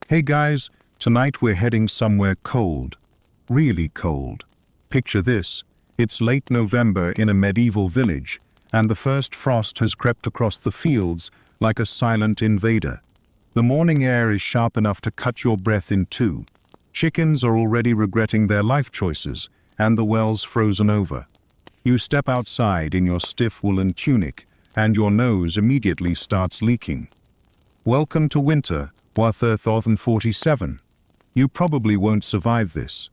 Hey guys, tonight we're heading somewhere cold. Really cold. Picture this. It's late November in a medieval village, and the first frost has crept across the fields like a silent invader. The morning air is sharp enough to cut your breath in two. Chickens are already regretting their life choices, and the well's frozen over. You step outside in your stiff woolen tunic, and your nose immediately starts leaking. Welcome to winter, 2047. You probably won't survive this.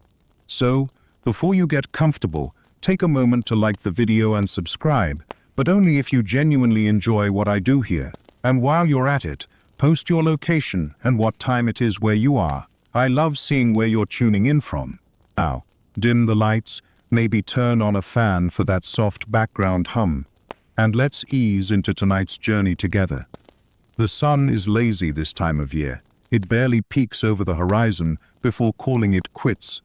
So, before you get comfortable, take a moment to like the video and subscribe, but only if you genuinely enjoy what I do here. And while you're at it, post your location and what time it is where you are. I love seeing where you're tuning in from. Now, dim the lights, maybe turn on a fan for that soft background hum, and let's ease into tonight's journey together. The sun is lazy this time of year. It barely peeks over the horizon before calling it quits.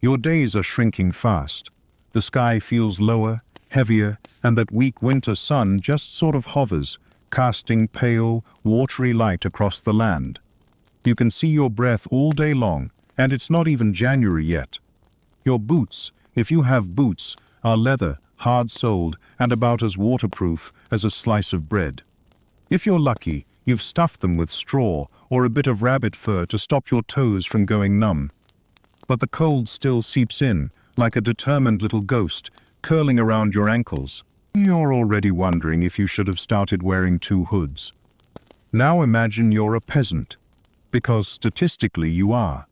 Your days are shrinking fast. The sky feels lower, heavier, and that weak winter sun just sort of hovers, casting pale, watery light across the land. You can see your breath all day long, and it's not even January yet. Your boots, if you have boots, are leather, hard-soled, and about as waterproof as a slice of bread. If you're lucky, you've stuffed them with straw or a bit of rabbit fur to stop your toes from going numb. But the cold still seeps in, like a determined little ghost, curling around your ankles. You're already wondering if you should have started wearing two hoods. Now imagine you're a peasant, because statistically you are.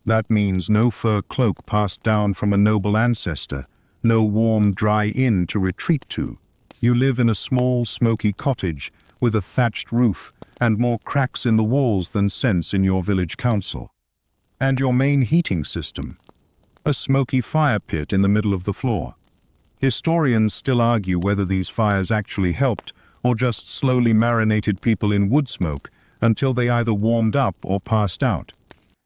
That means no fur cloak passed down from a noble ancestor, no warm, dry inn to retreat to. You live in a small, smoky cottage with a thatched roof and more cracks in the walls than sense in your village council. And your main heating system, a smoky fire pit in the middle of the floor. Historians still argue whether these fires actually helped or just slowly marinated people in wood smoke until they either warmed up or passed out.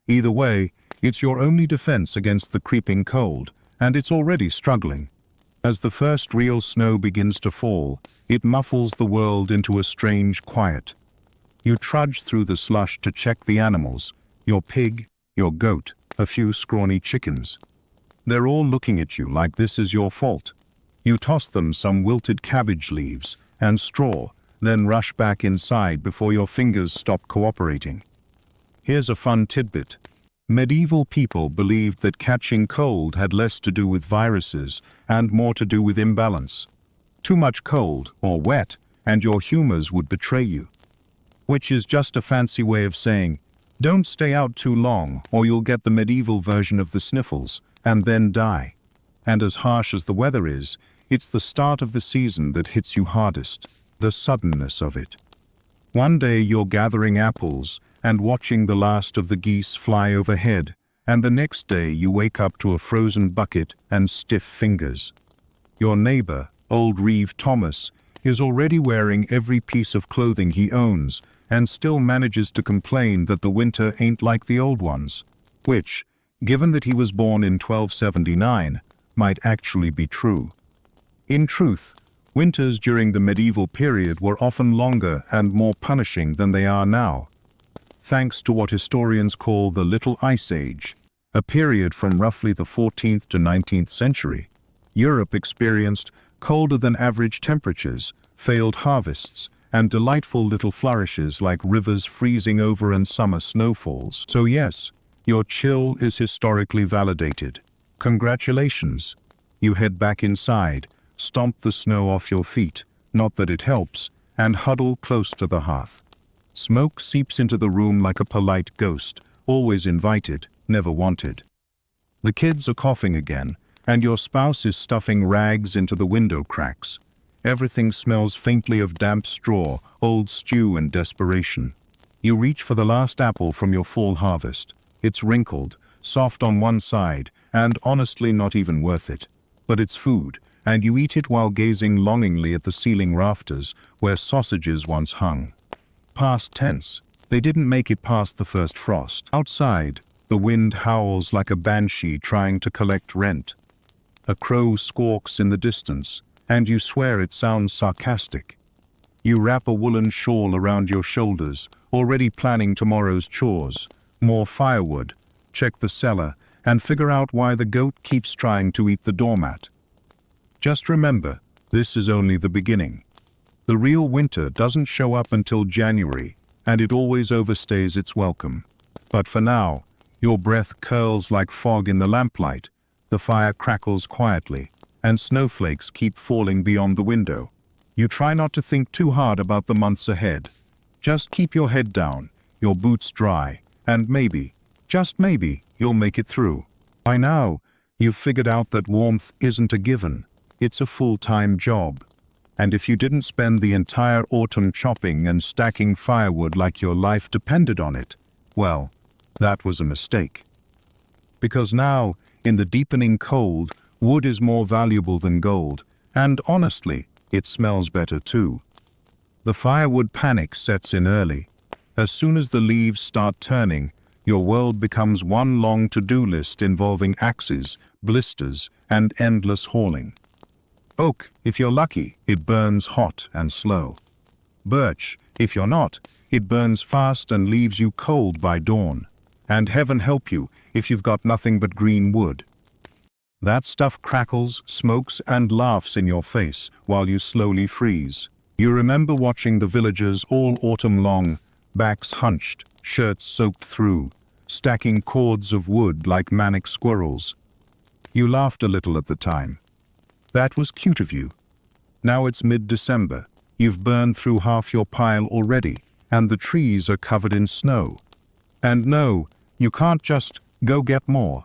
Either way, it's your only defense against the creeping cold, and it's already struggling. As the first real snow begins to fall, it muffles the world into a strange quiet. You trudge through the slush to check the animals, your pig, your goat, a few scrawny chickens. They're all looking at you like this is your fault. You toss them some wilted cabbage leaves and straw, then rush back inside before your fingers stop cooperating. Here's a fun tidbit. Medieval people believed that catching cold had less to do with viruses and more to do with imbalance. Too much cold, or wet, and your humors would betray you. Which is just a fancy way of saying, don't stay out too long or you'll get the medieval version of the sniffles, and then die. And as harsh as the weather is, it's the start of the season that hits you hardest, the suddenness of it. One day you're gathering apples and watching the last of the geese fly overhead, and the next day you wake up to a frozen bucket and stiff fingers. Your neighbor, old Reeve Thomas, is already wearing every piece of clothing he owns and still manages to complain that the winter ain't like the old ones, which, given that he was born in 1279, might actually be true. In truth, winters during the medieval period were often longer and more punishing than they are now, thanks to what historians call the Little Ice Age, a period from roughly the 14th to 19th century. Europe experienced colder than average temperatures, failed harvests, and delightful little flourishes like rivers freezing over and summer snowfalls. So yes, your chill is historically validated. Congratulations. You head back inside, stomp the snow off your feet, not that it helps, and huddle close to the hearth. Smoke seeps into the room like a polite ghost, always invited, never wanted. The kids are coughing again, and your spouse is stuffing rags into the window cracks. Everything smells faintly of damp straw, old stew, and desperation. You reach for the last apple from your fall harvest. It's wrinkled, soft on one side, and honestly not even worth it. But it's food, and you eat it while gazing longingly at the ceiling rafters where sausages once hung. Past tense. They didn't make it past the first frost. Outside, the wind howls like a banshee trying to collect rent. A crow squawks in the distance, and you swear it sounds sarcastic. You wrap a woolen shawl around your shoulders, already planning tomorrow's chores, more firewood, check the cellar, and figure out why the goat keeps trying to eat the doormat. Just remember, this is only the beginning. The real winter doesn't show up until January, and it always overstays its welcome. But for now, your breath curls like fog in the lamplight, the fire crackles quietly, and snowflakes keep falling beyond the window. You try not to think too hard about the months ahead. Just keep your head down, your boots dry, and maybe, just maybe, you'll make it through. By now, you've figured out that warmth isn't a given, it's a full-time job. And if you didn't spend the entire autumn chopping and stacking firewood like your life depended on it, well, that was a mistake. Because now, in the deepening cold, wood is more valuable than gold, and honestly, it smells better too. The firewood panic sets in early. As soon as the leaves start turning, your world becomes one long to-do list involving axes, blisters, and endless hauling. Oak, if you're lucky, it burns hot and slow. Birch, if you're not, it burns fast and leaves you cold by dawn. And heaven help you if you've got nothing but green wood. That stuff crackles, smokes, and laughs in your face while you slowly freeze. You remember watching the villagers all autumn long, backs hunched, shirts soaked through, stacking cords of wood like manic squirrels. You laughed a little at the time. That was cute of you. Now it's mid-December. You've burned through half your pile already, and the trees are covered in snow. And no, you can't just go get more.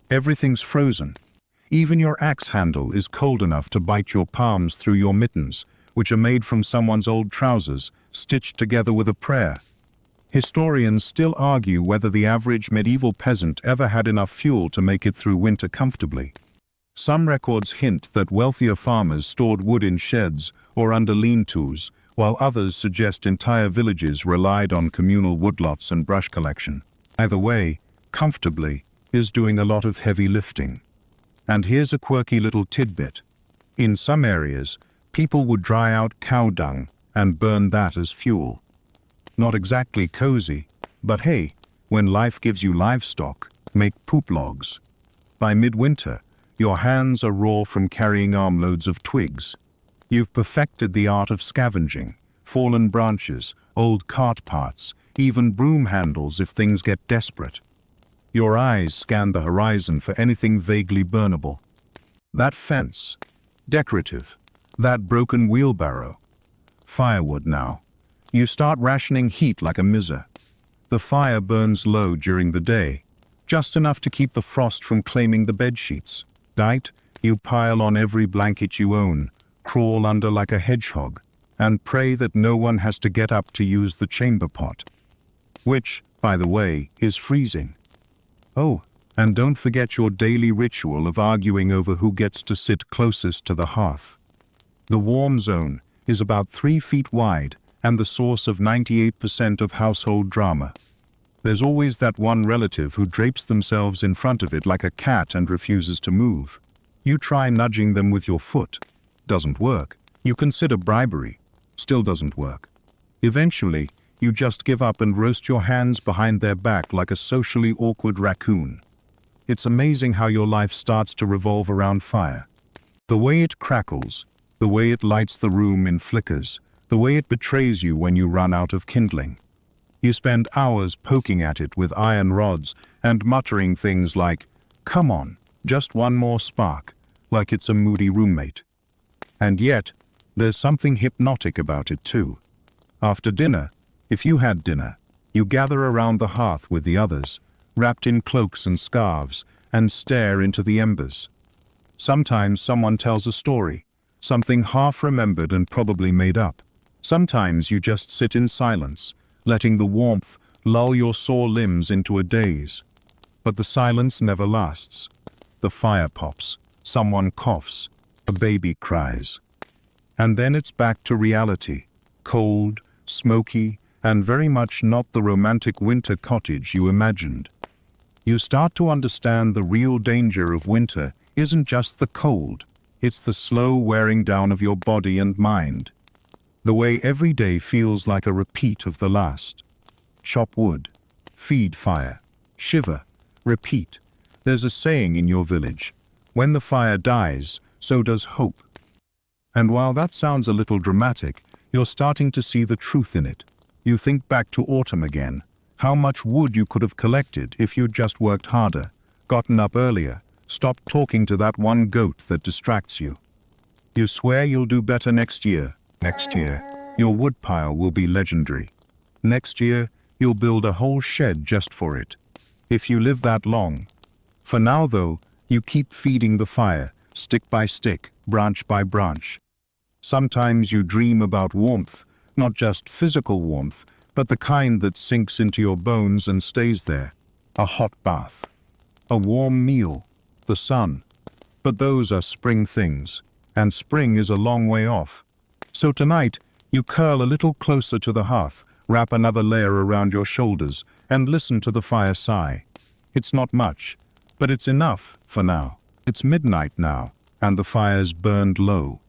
Everything's frozen. Even your axe handle is cold enough to bite your palms through your mittens, which are made from someone's old trousers, stitched together with a prayer. Historians still argue whether the average medieval peasant ever had enough fuel to make it through winter comfortably. Some records hint that wealthier farmers stored wood in sheds or under lean-tos, while others suggest entire villages relied on communal woodlots and brush collection. Either way, comfortably is doing a lot of heavy lifting. And here's a quirky little tidbit. In some areas, people would dry out cow dung and burn that as fuel. Not exactly cozy, but hey, when life gives you livestock, make poop logs. By midwinter, your hands are raw from carrying armloads of twigs. You've perfected the art of scavenging, fallen branches, old cart parts, even broom handles if things get desperate. Your eyes scan the horizon for anything vaguely burnable. That fence, decorative. That broken wheelbarrow, firewood now. You start rationing heat like a miser. The fire burns low during the day, just enough to keep the frost from claiming the bedsheets. Night, you pile on every blanket you own, crawl under like a hedgehog, and pray that no one has to get up to use the chamber pot. Which, by the way, is freezing. Oh, and don't forget your daily ritual of arguing over who gets to sit closest to the hearth. The warm zone is about 3 feet wide and the source of 98% of household drama. There's always that one relative who drapes themselves in front of it like a cat and refuses to move. You try nudging them with your foot. Doesn't work. You consider bribery. Still doesn't work. Eventually, you just give up and roast your hands behind their back like a socially awkward raccoon. It's amazing how your life starts to revolve around fire. The way it crackles, the way it lights the room in flickers, the way it betrays you when you run out of kindling. You spend hours poking at it with iron rods and muttering things like, "Come on, just one more spark," like it's a moody roommate. And yet, there's something hypnotic about it too. After dinner, if you had dinner, you gather around the hearth with the others, wrapped in cloaks and scarves, and stare into the embers. Sometimes someone tells a story, something half-remembered and probably made up. Sometimes you just sit in silence, letting the warmth lull your sore limbs into a daze. But the silence never lasts. The fire pops, someone coughs, a baby cries. And then it's back to reality, cold, smoky, and very much not the romantic winter cottage you imagined. You start to understand the real danger of winter isn't just the cold, it's the slow wearing down of your body and mind. The way every day feels like a repeat of the last. Chop wood, feed fire. Shiver. Repeat. There's a saying in your village, when the fire dies, so does hope. And while that sounds a little dramatic, you're starting to see the truth in it. You think back to autumn again. How much wood you could have collected if you'd just worked harder, gotten up earlier, stopped talking to that one goat that distracts you. You swear you'll do better next year. Next year, your woodpile will be legendary. Next year, you'll build a whole shed just for it. If you live that long. For now, though, you keep feeding the fire, stick by stick, branch by branch. Sometimes you dream about warmth, not just physical warmth, but the kind that sinks into your bones and stays there. A hot bath. A warm meal. The sun. But those are spring things, and spring is a long way off. So tonight, you curl a little closer to the hearth, wrap another layer around your shoulders, and listen to the fire sigh. It's not much, but it's enough for now. It's midnight now, and the fire's burned low.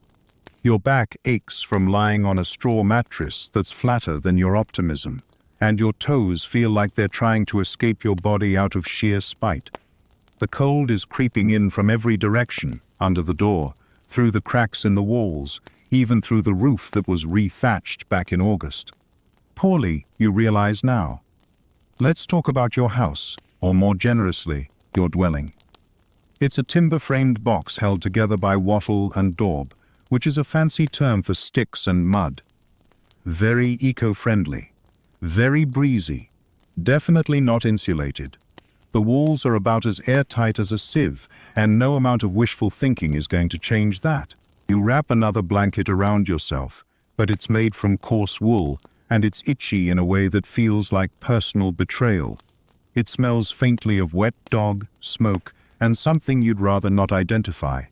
Your back aches from lying on a straw mattress that's flatter than your optimism, and your toes feel like they're trying to escape your body out of sheer spite. The cold is creeping in from every direction, under the door, through the cracks in the walls, even through the roof that was re-thatched back in August. Poorly, you realize now. Let's talk about your house, or more generously, your dwelling. It's a timber-framed box held together by wattle and daub, which is a fancy term for sticks and mud. Very eco-friendly, very breezy, definitely not insulated. The walls are about as airtight as a sieve, and no amount of wishful thinking is going to change that. You wrap another blanket around yourself, but it's made from coarse wool, and it's itchy in a way that feels like personal betrayal. It smells faintly of wet dog, smoke, and something you'd rather not identify.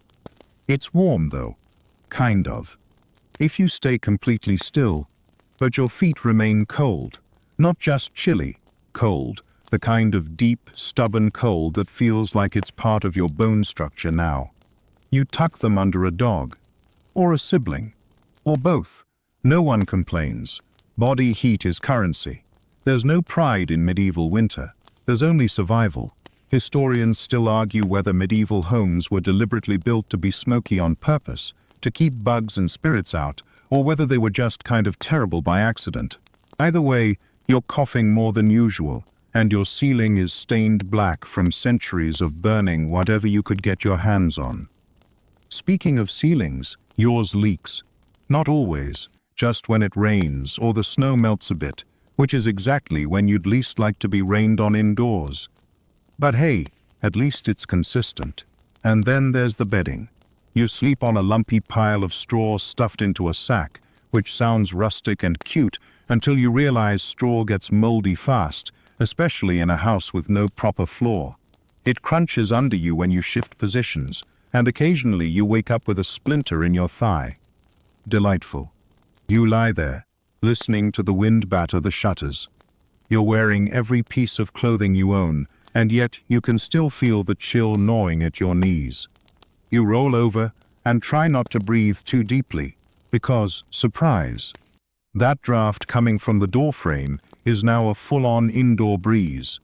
It's warm, though. Kind of. If you stay completely still, but your feet remain cold, not just chilly, cold, the kind of deep, stubborn cold that feels like it's part of your bone structure now. You tuck them under a dog, or a sibling, or both. No one complains. Body heat is currency. There's no pride in medieval winter. There's only survival. Historians still argue whether medieval homes were deliberately built to be smoky on purpose, to keep bugs and spirits out, or whether they were just kind of terrible by accident. Either way, you're coughing more than usual, and your ceiling is stained black from centuries of burning whatever you could get your hands on. Speaking of ceilings, yours leaks. Not always, just when it rains or the snow melts a bit, which is exactly when you'd least like to be rained on indoors. But hey, at least it's consistent. And then there's the bedding. You sleep on a lumpy pile of straw stuffed into a sack, which sounds rustic and cute until you realize straw gets moldy fast, especially in a house with no proper floor. It crunches under you when you shift positions, and occasionally you wake up with a splinter in your thigh. Delightful. You lie there, listening to the wind batter the shutters. You're wearing every piece of clothing you own, and yet you can still feel the chill gnawing at your knees. You roll over and try not to breathe too deeply, because, surprise, that draft coming from the doorframe is now a full-on indoor breeze.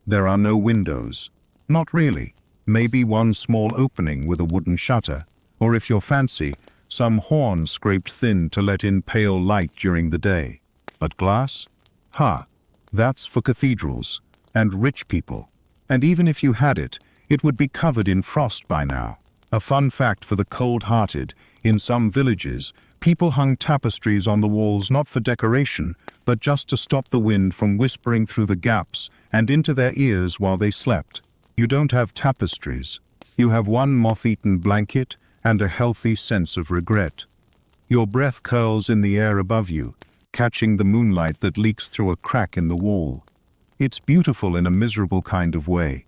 There are no windows. Not really. Maybe one small opening with a wooden shutter, or if you're fancy, some horn scraped thin to let in pale light during the day. But glass? Ha! That's for cathedrals and rich people. And even if you had it, it would be covered in frost by now. A fun fact for the cold-hearted, in some villages, people hung tapestries on the walls not for decoration, but just to stop the wind from whispering through the gaps and into their ears while they slept. You don't have tapestries. You have one moth-eaten blanket and a healthy sense of regret. Your breath curls in the air above you, catching the moonlight that leaks through a crack in the wall. It's beautiful in a miserable kind of way.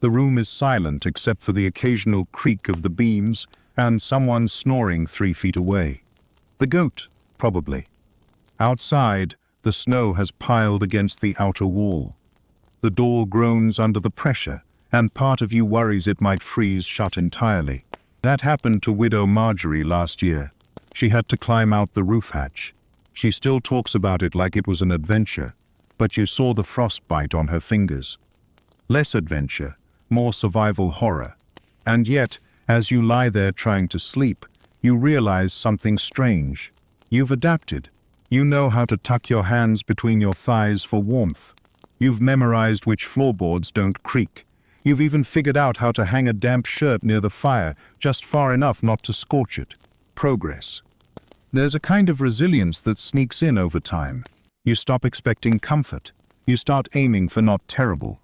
The room is silent except for the occasional creak of the beams and someone snoring 3 feet away. The goat, probably. Outside, the snow has piled against the outer wall. The door groans under the pressure, and part of you worries it might freeze shut entirely. That happened to Widow Marjorie last year. She had to climb out the roof hatch. She still talks about it like it was an adventure. but you saw the frostbite on her fingers. Less adventure, more survival horror. And yet, as you lie there trying to sleep, you realize something strange. You've adapted. You know how to tuck your hands between your thighs for warmth. You've memorized which floorboards don't creak. You've even figured out how to hang a damp shirt near the fire, just far enough not to scorch it. Progress. There's a kind of resilience that sneaks in over time. You stop expecting comfort. You start aiming for not terrible.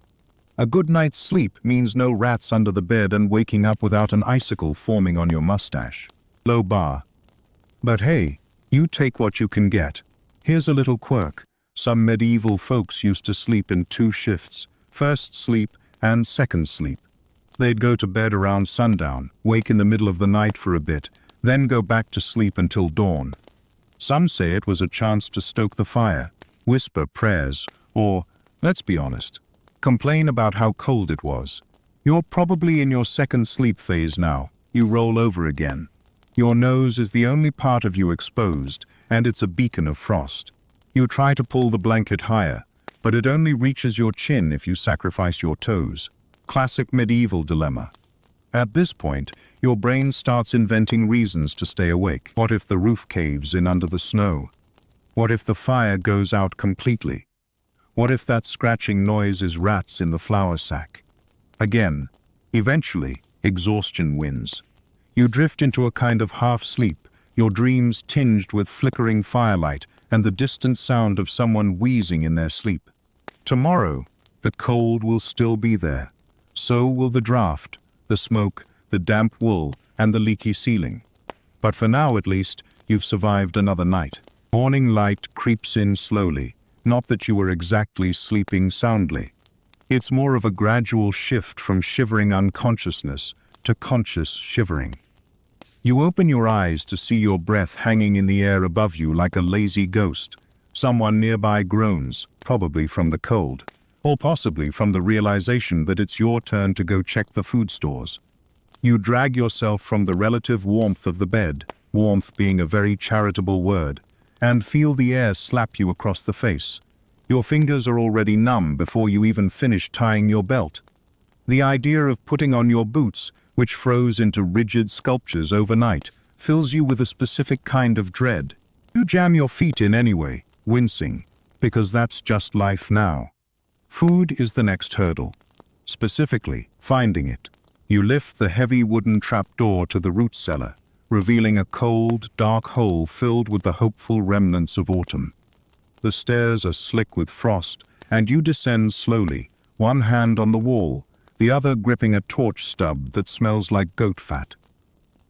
A good night's sleep means no rats under the bed and waking up without an icicle forming on your mustache. Low bar. But hey, you take what you can get. Here's a little quirk. Some medieval folks used to sleep in 2 shifts, first sleep and second sleep. They'd go to bed around sundown, wake in the middle of the night for a bit, then go back to sleep until dawn. Some say it was a chance to stoke the fire, whisper prayers, or, let's be honest, complain about how cold it was. You're probably in your second sleep phase now. You roll over again. Your nose is the only part of you exposed, and it's a beacon of frost. You try to pull the blanket higher, but it only reaches your chin if you sacrifice your toes. Classic medieval dilemma. At this point, your brain starts inventing reasons to stay awake. What if the roof caves in under the snow? What if the fire goes out completely? What if that scratching noise is rats in the flour sack? Again, eventually, exhaustion wins. You drift into a kind of half-sleep, your dreams tinged with flickering firelight and the distant sound of someone wheezing in their sleep. Tomorrow, the cold will still be there. So will the draft, the smoke, the damp wool, and the leaky ceiling. But for now, at least, you've survived another night. Morning light creeps in slowly, not that you were exactly sleeping soundly. It's more of a gradual shift from shivering unconsciousness to conscious shivering. You open your eyes to see your breath hanging in the air above you like a lazy ghost. Someone nearby groans, probably from the cold, or possibly from the realization that it's your turn to go check the food stores. You drag yourself from the relative warmth of the bed, warmth being a very charitable word, and feel the air slap you across the face. Your fingers are already numb before you even finish tying your belt. The idea of putting on your boots, which froze into rigid sculptures overnight, fills you with a specific kind of dread. You jam your feet in anyway, wincing, because that's just life now. Food is the next hurdle. Specifically, finding it. You lift the heavy wooden trapdoor to the root cellar, revealing a cold, dark hole filled with the hopeful remnants of autumn. The stairs are slick with frost, and you descend slowly, one hand on the wall, the other gripping a torch stub that smells like goat fat.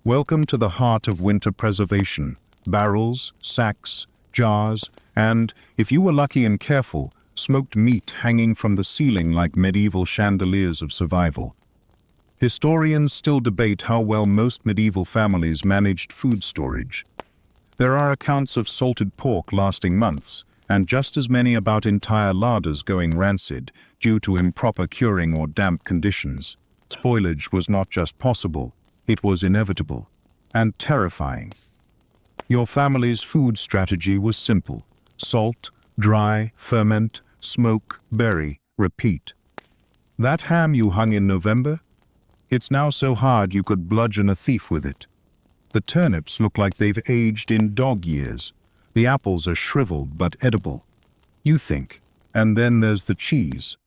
Welcome to the heart of winter preservation. Barrels, sacks, jars, and, if you were lucky and careful, smoked meat hanging from the ceiling like medieval chandeliers of survival. Historians still debate how well most medieval families managed food storage. There are accounts of salted pork lasting months, and just as many about entire larders going rancid due to improper curing or damp conditions. Spoilage was not just possible, it was inevitable, and terrifying. Your family's food strategy was simple: salt, dry, ferment, smoke, bury, repeat. That ham you hung in November? It's now so hard you could bludgeon a thief with it. The turnips look like they've aged in dog years. The apples are shriveled but edible. You think. And then there's the cheese.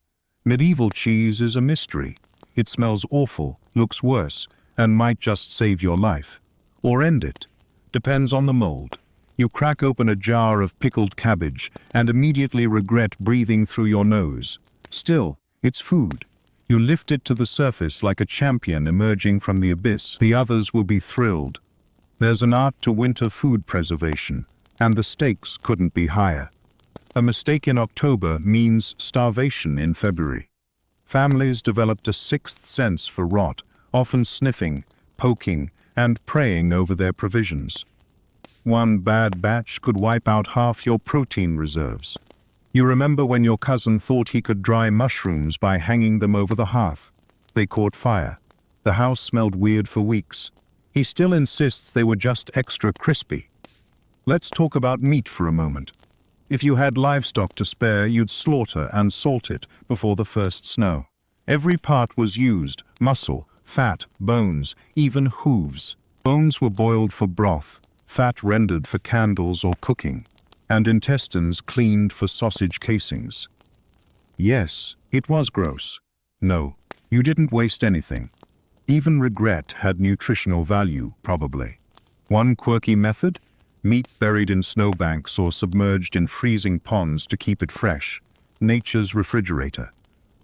Medieval cheese is a mystery. It smells awful, looks worse, and might just save your life. Or end it. Depends on the mold. You crack open a jar of pickled cabbage and immediately regret breathing through your nose. Still, it's food. You lift it to the surface like a champion emerging from the abyss. The others will be thrilled. There's an art to winter food preservation, and the stakes couldn't be higher. A mistake in October means starvation in February. Families developed a sixth sense for rot, often sniffing, poking, and praying over their provisions. One bad batch could wipe out half your protein reserves. You remember when your cousin thought he could dry mushrooms by hanging them over the hearth. They caught fire. The house smelled weird for weeks. He still insists they were just extra crispy. Let's talk about meat for a moment. If you had livestock to spare, you'd slaughter and salt it before the first snow. Every part was used: muscle, fat, bones, even hooves. Bones were boiled for broth, fat rendered for candles or cooking, and intestines cleaned for sausage casings. Yes, it was gross. No, you didn't waste anything. Even regret had nutritional value, probably. One quirky method? Meat buried in snowbanks or submerged in freezing ponds to keep it fresh. Nature's refrigerator.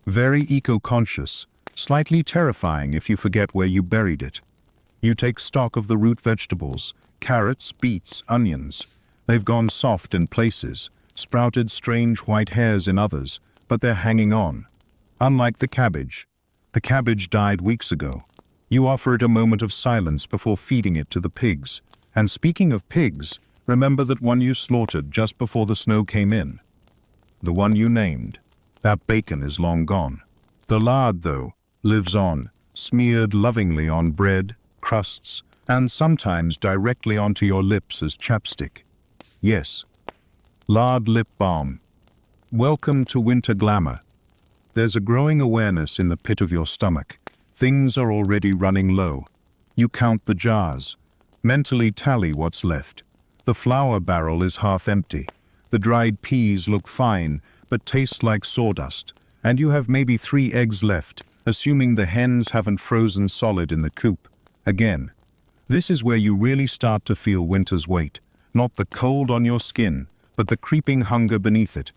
Very eco-conscious, slightly terrifying if you forget where you buried it. You take stock of the root vegetables, carrots, beets, onions. They've gone soft in places, sprouted strange white hairs in others, but they're hanging on. Unlike the cabbage. The cabbage died weeks ago. You offer it a moment of silence before feeding it to the pigs. And speaking of pigs, remember that one you slaughtered just before the snow came in. The one you named. That bacon is long gone. The lard, though, lives on, smeared lovingly on bread, crusts, and sometimes directly onto your lips as chapstick. Yes, lard lip balm. Welcome to winter glamour. There's a growing awareness in the pit of your stomach. Things are already running low. You count the jars. Mentally tally what's left. The flour barrel is half empty. The dried peas look fine, but taste like sawdust. And you have maybe 3 eggs left, assuming the hens haven't frozen solid in the coop. Again, this is where you really start to feel winter's weight. Not the cold on your skin, but the creeping hunger beneath it.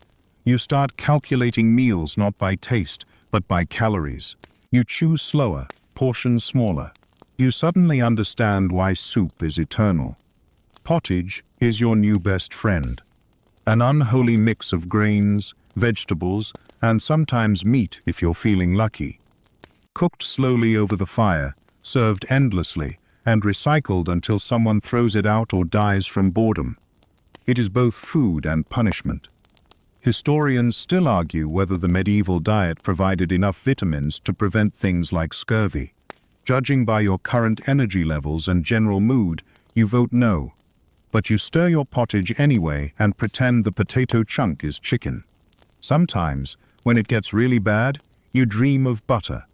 You start calculating meals not by taste, but by calories. You chew slower, portions smaller. You suddenly understand why soup is eternal. Pottage is your new best friend. An unholy mix of grains, vegetables, and sometimes meat if you're feeling lucky. Cooked slowly over the fire, served endlessly, and recycled until someone throws it out or dies from boredom. It is both food and punishment. Historians still argue whether the medieval diet provided enough vitamins to prevent things like scurvy. Judging by your current energy levels and general mood, you vote no. But you stir your pottage anyway and pretend the potato chunk is chicken. Sometimes, when it gets really bad, you dream of butter.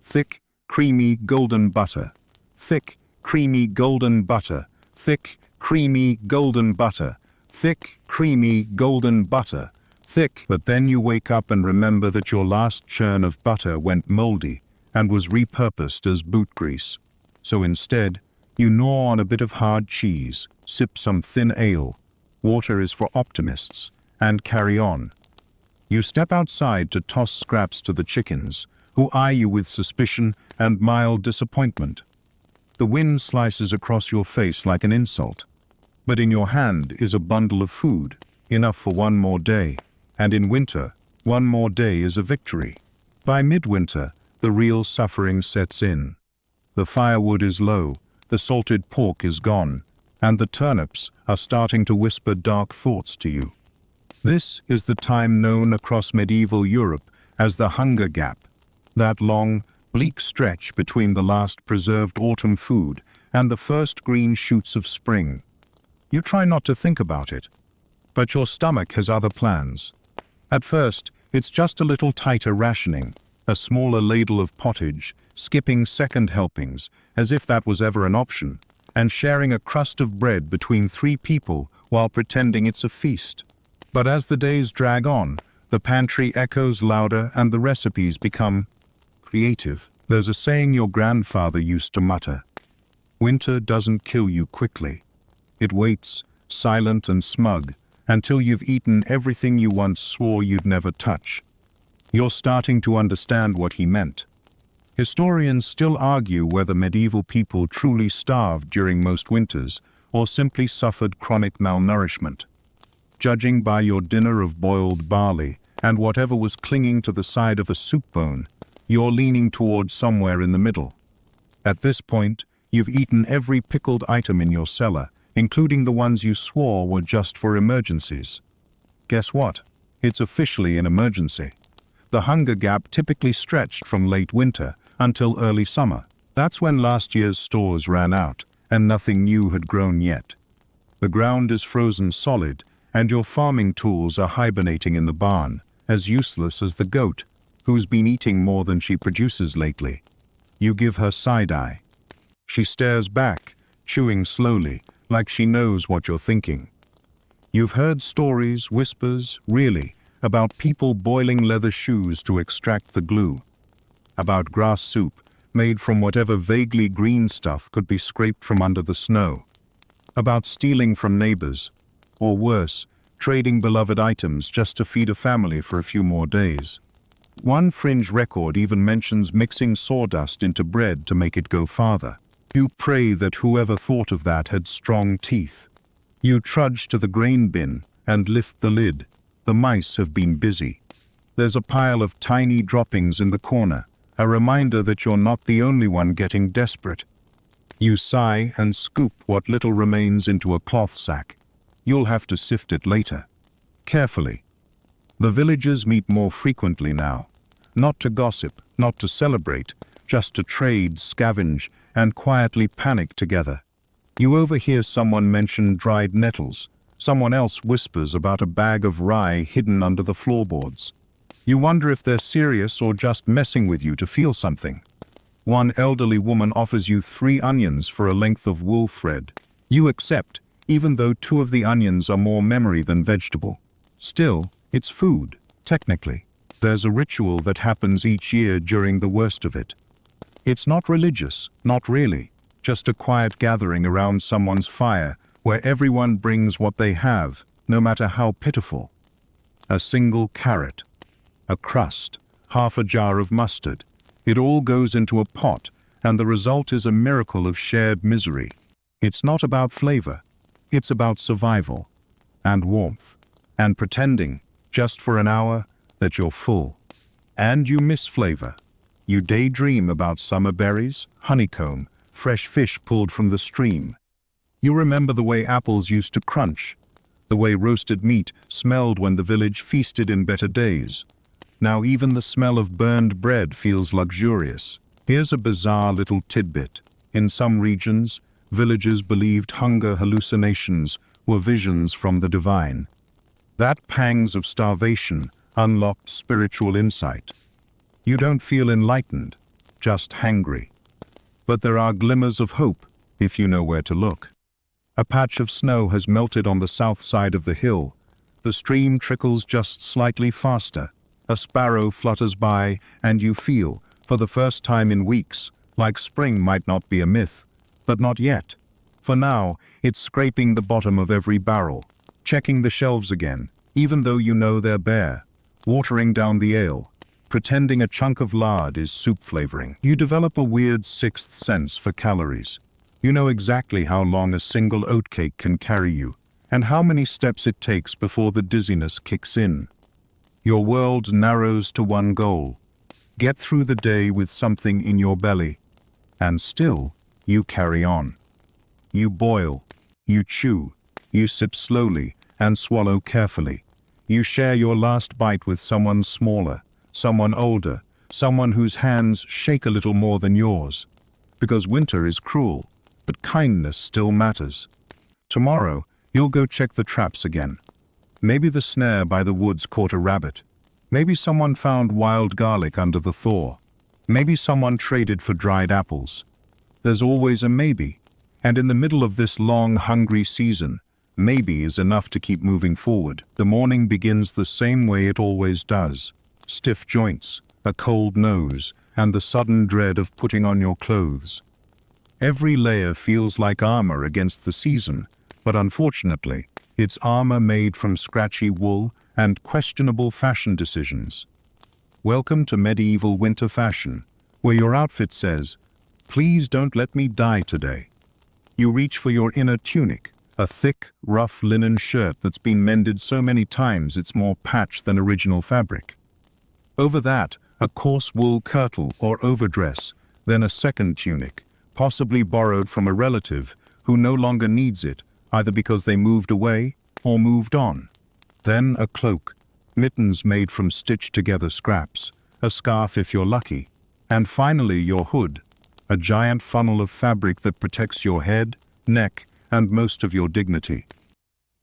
Thick, creamy, golden butter. Thick, creamy, golden butter. Thick, creamy, golden butter. Thick, creamy, golden butter. Thick, but then you wake up and remember that your last churn of butter went moldy and was repurposed as boot grease. So instead, you gnaw on a bit of hard cheese, sip some thin ale, water is for optimists, and carry on. You step outside to toss scraps to the chickens, who eye you with suspicion and mild disappointment. The wind slices across your face like an insult. But in your hand is a bundle of food, enough for one more day. And in winter, one more day is a victory. By midwinter, the real suffering sets in. The firewood is low, the salted pork is gone, and the turnips are starting to whisper dark thoughts to you. This is the time known across medieval Europe as the Hunger Gap, that long, bleak stretch between the last preserved autumn food and the first green shoots of spring. You try not to think about it, but your stomach has other plans. At first, it's just a little tighter rationing, a smaller ladle of pottage, skipping second helpings, as if that was ever an option, and sharing a crust of bread between 3 people while pretending it's a feast. But as the days drag on, the pantry echoes louder and the recipes become creative. There's a saying your grandfather used to mutter: winter doesn't kill you quickly. It waits, silent and smug, until you've eaten everything you once swore you'd never touch. You're starting to understand what he meant. Historians still argue whether medieval people truly starved during most winters or simply suffered chronic malnourishment. Judging by your dinner of boiled barley and whatever was clinging to the side of a soup bone, you're leaning toward somewhere in the middle. At this point, you've eaten every pickled item in your cellar, including the ones you swore were just for emergencies. Guess what? It's officially an emergency. The hunger gap typically stretched from late winter until early summer. That's when last year's stores ran out, and nothing new had grown yet. The ground is frozen solid, and your farming tools are hibernating in the barn, as useless as the goat, who's been eating more than she produces lately. You give her side-eye. She stares back, chewing slowly, like she knows what you're thinking. You've heard stories, whispers, really, about people boiling leather shoes to extract the glue, about grass soup made from whatever vaguely green stuff could be scraped from under the snow, about stealing from neighbors, or worse, trading beloved items just to feed a family for a few more days. One fringe record even mentions mixing sawdust into bread to make it go farther. You pray that whoever thought of that had strong teeth. You trudge to the grain bin and lift the lid. The mice have been busy. There's a pile of tiny droppings in the corner, a reminder that you're not the only one getting desperate. You sigh and scoop what little remains into a cloth sack. You'll have to sift it later. Carefully. The villagers meet more frequently now. Not to gossip, not to celebrate, just to trade, scavenge, and quietly panic together. You overhear someone mention dried nettles. Someone else whispers about a bag of rye hidden under the floorboards. You wonder if they're serious or just messing with you to feel something. One elderly woman offers you 3 onions for a length of wool thread. You accept, even though 2 of the onions are more memory than vegetable. Still, it's food, technically. There's a ritual that happens each year during the worst of it. It's not religious, not really, just a quiet gathering around someone's fire where everyone brings what they have, no matter how pitiful. A single carrot, a crust, half a jar of mustard. It all goes into a pot, and the result is a miracle of shared misery. It's not about flavor. It's about survival, and warmth, and pretending, just for an hour, that you're full. And you miss flavor. You daydream about summer berries, honeycomb, fresh fish pulled from the stream. You remember the way apples used to crunch, the way roasted meat smelled when the village feasted in better days. Now even the smell of burned bread feels luxurious. Here's a bizarre little tidbit. In some regions, villagers believed hunger hallucinations were visions from the divine. That pangs of starvation unlocked spiritual insight. You don't feel enlightened, just hangry. But there are glimmers of hope if you know where to look. A patch of snow has melted on the south side of the hill. The stream trickles just slightly faster. A sparrow flutters by, and you feel, for the first time in weeks, like spring might not be a myth. But not yet. For now, it's scraping the bottom of every barrel, checking the shelves again, even though you know they're bare, watering down the ale, pretending a chunk of lard is soup flavoring. You develop a weird 6th sense for calories. You know exactly how long a single oatcake can carry you, and how many steps it takes before the dizziness kicks in. Your world narrows to one goal: get through the day with something in your belly. And still, you carry on. You boil, you chew, you sip slowly and swallow carefully. You share your last bite with someone smaller, someone older, someone whose hands shake a little more than yours. Because winter is cruel, but kindness still matters. Tomorrow, you'll go check the traps again. Maybe the snare by the woods caught a rabbit. Maybe someone found wild garlic under the thaw. Maybe someone traded for dried apples. There's always a maybe, and in the middle of this long, hungry season, maybe is enough to keep moving forward. The morning begins the same way it always does. Stiff joints, a cold nose, and the sudden dread of putting on your clothes. Every layer feels like armor against the season, but unfortunately, it's armor made from scratchy wool and questionable fashion decisions. Welcome to medieval winter fashion, where your outfit says, "Please don't let me die today." You reach for your inner tunic, a thick, rough linen shirt that's been mended so many times it's more patch than original fabric. Over that, a coarse wool kirtle or overdress, then a second tunic, possibly borrowed from a relative who no longer needs it, either because they moved away or moved on. Then a cloak, mittens made from stitched-together scraps, a scarf if you're lucky, and finally your hood, a giant funnel of fabric that protects your head, neck, and most of your dignity.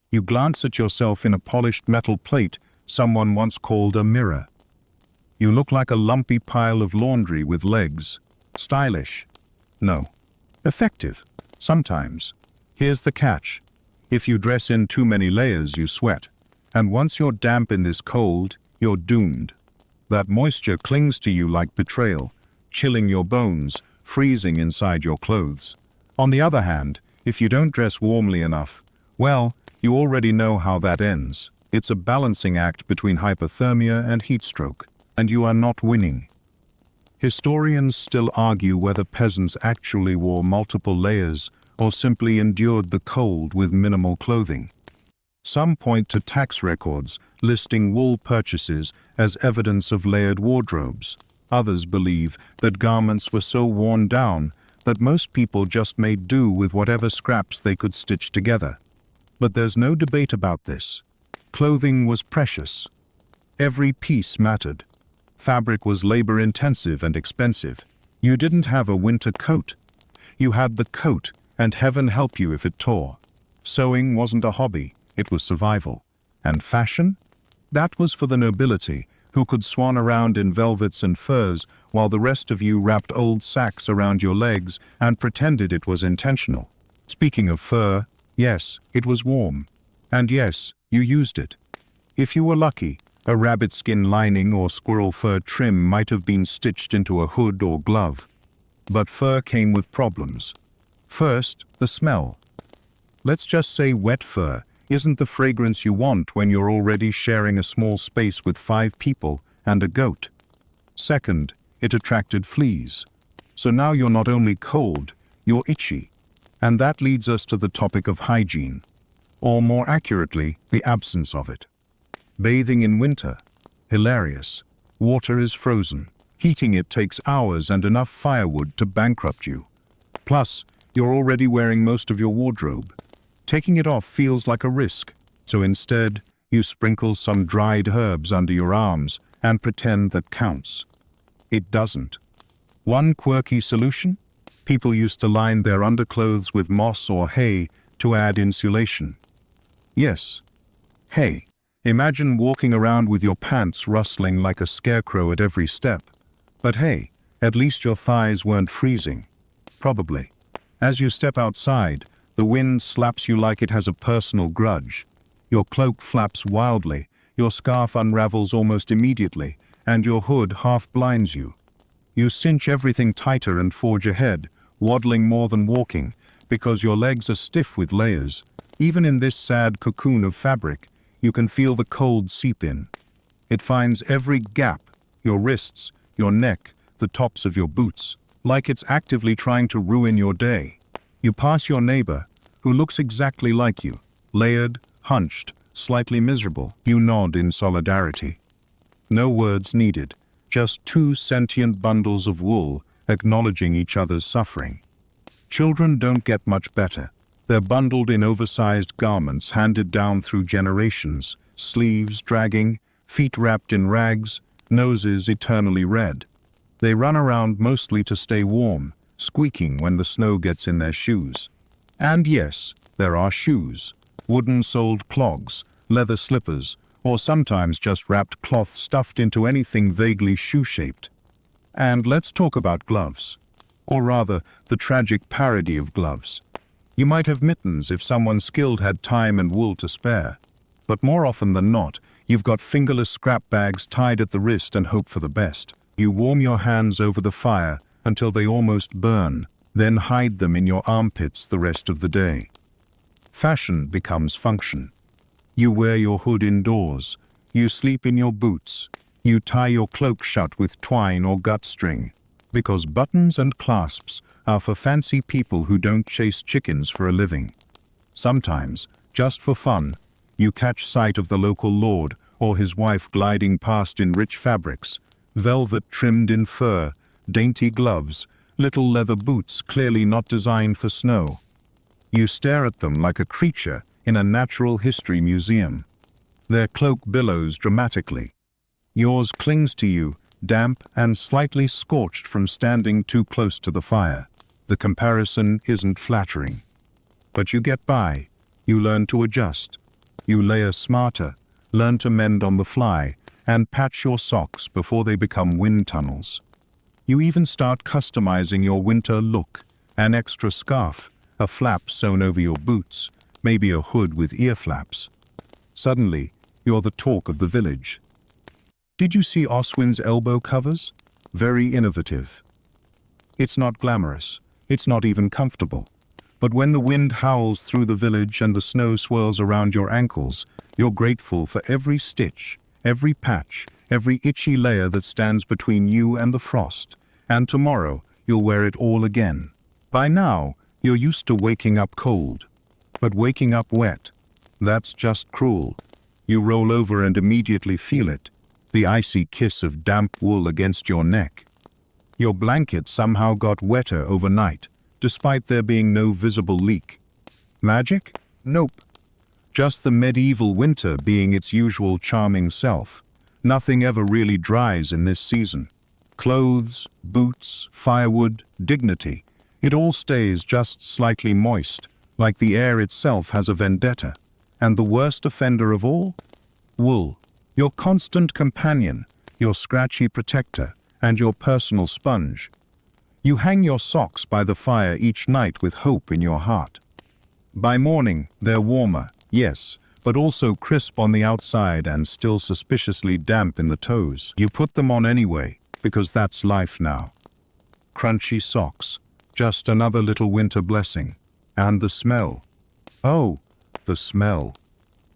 You glance at yourself in a polished metal plate someone once called a mirror. You look like a lumpy pile of laundry with legs. Stylish? No. Effective? Sometimes. Here's the catch. If you dress in too many layers, you sweat. And once you're damp in this cold, you're doomed. That moisture clings to you like betrayal, chilling your bones, freezing inside your clothes. On the other hand, if you don't dress warmly enough, well, you already know how that ends. It's a balancing act between hypothermia and heat stroke, and you are not winning. Historians still argue whether peasants actually wore multiple layers or simply endured the cold with minimal clothing. Some point to tax records listing wool purchases as evidence of layered wardrobes. Others believe that garments were so worn down that most people just made do with whatever scraps they could stitch together. But there's no debate about this. Clothing was precious. Every piece mattered. Fabric was labor-intensive and expensive. You didn't have a winter coat. You had the coat, and heaven help you if it tore. Sewing wasn't a hobby, it was survival. And fashion? That was for the nobility, who could swan around in velvets and furs while the rest of you wrapped old sacks around your legs and pretended it was intentional. Speaking of fur, yes, it was warm. And yes, you used it. If you were lucky, a rabbit skin lining or squirrel fur trim might have been stitched into a hood or glove. But fur came with problems. First, the smell. Let's just say wet fur isn't the fragrance you want when you're already sharing a small space with 5 people and a goat. Second, it attracted fleas. So now you're not only cold, you're itchy. And that leads us to the topic of hygiene. Or more accurately, the absence of it. Bathing in winter? Hilarious. Water is frozen. Heating it takes hours and enough firewood to bankrupt you. Plus, you're already wearing most of your wardrobe. Taking it off feels like a risk, so instead, you sprinkle some dried herbs under your arms and pretend that counts. It doesn't. One quirky solution? People used to line their underclothes with moss or hay to add insulation. Yes, hay. Imagine walking around with your pants rustling like a scarecrow at every step. But hey, at least your thighs weren't freezing. Probably. As you step outside, the wind slaps you like it has a personal grudge. Your cloak flaps wildly, your scarf unravels almost immediately, and your hood half blinds you. You cinch everything tighter and forge ahead, waddling more than walking, because your legs are stiff with layers. Even in this sad cocoon of fabric, you can feel the cold seep in. It finds every gap, your wrists, your neck, the tops of your boots, like it's actively trying to ruin your day. You pass your neighbor, who looks exactly like you, layered, hunched, slightly miserable. You nod in solidarity. No words needed, just 2 sentient bundles of wool acknowledging each other's suffering. Children don't get much better. They're bundled in oversized garments handed down through generations, sleeves dragging, feet wrapped in rags, noses eternally red. They run around mostly to stay warm, squeaking when the snow gets in their shoes. And yes, there are shoes, wooden-soled clogs, leather slippers, or sometimes just wrapped cloth stuffed into anything vaguely shoe-shaped. And let's talk about gloves. Or rather, the tragic parody of gloves. You might have mittens if someone skilled had time and wool to spare. But more often than not, you've got fingerless scrap bags tied at the wrist and hope for the best. You warm your hands over the fire until they almost burn, then hide them in your armpits the rest of the day. Fashion becomes function. You wear your hood indoors. You sleep in your boots. You tie your cloak shut with twine or gut string. Because buttons and clasps are for fancy people who don't chase chickens for a living. Sometimes, just for fun, you catch sight of the local lord or his wife gliding past in rich fabrics, velvet trimmed in fur, dainty gloves, little leather boots clearly not designed for snow. You stare at them like a creature in a natural history museum. Their cloak billows dramatically. Yours clings to you, damp and slightly scorched from standing too close to the fire. The comparison isn't flattering. But you get by. You learn to adjust. You layer smarter, learn to mend on the fly, and patch your socks before they become wind tunnels. You even start customizing your winter look: an extra scarf, a flap sewn over your boots, maybe a hood with ear flaps. Suddenly, you're the talk of the village. Did you see Oswin's elbow covers? Very innovative. It's not glamorous, it's not even comfortable. But when the wind howls through the village and the snow swirls around your ankles, you're grateful for every stitch, every patch, every itchy layer that stands between you and the frost. And tomorrow, you'll wear it all again. By now, you're used to waking up cold. But waking up wet, that's just cruel. You roll over and immediately feel it, the icy kiss of damp wool against your neck. Your blanket somehow got wetter overnight, despite there being no visible leak. Magic? Nope. Just the medieval winter being its usual charming self. Nothing ever really dries in this season. Clothes, boots, firewood, dignity. It all stays just slightly moist, like the air itself has a vendetta. And the worst offender of all? Wool. Your constant companion, your scratchy protector, and your personal sponge. You hang your socks by the fire each night with hope in your heart. By morning, they're warmer, yes, but also crisp on the outside and still suspiciously damp in the toes. You put them on anyway, because that's life now. Crunchy socks, just another little winter blessing. And the smell. Oh, the smell.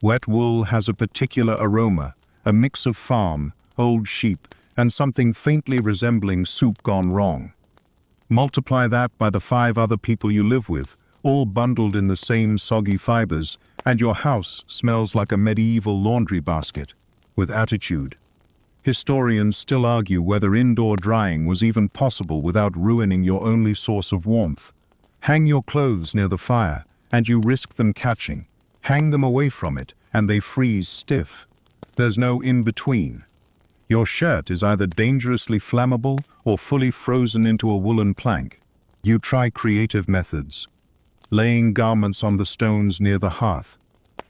Wet wool has a particular aroma, a mix of farm, old sheep, and something faintly resembling soup gone wrong. Multiply that by the 5 other people you live with, all bundled in the same soggy fibers, and your house smells like a medieval laundry basket, with attitude. Historians still argue whether indoor drying was even possible without ruining your only source of warmth. Hang your clothes near the fire, and you risk them catching. Hang them away from it, and they freeze stiff. There's no in-between. Your shirt is either dangerously flammable or fully frozen into a woolen plank. You try creative methods. Laying garments on the stones near the hearth.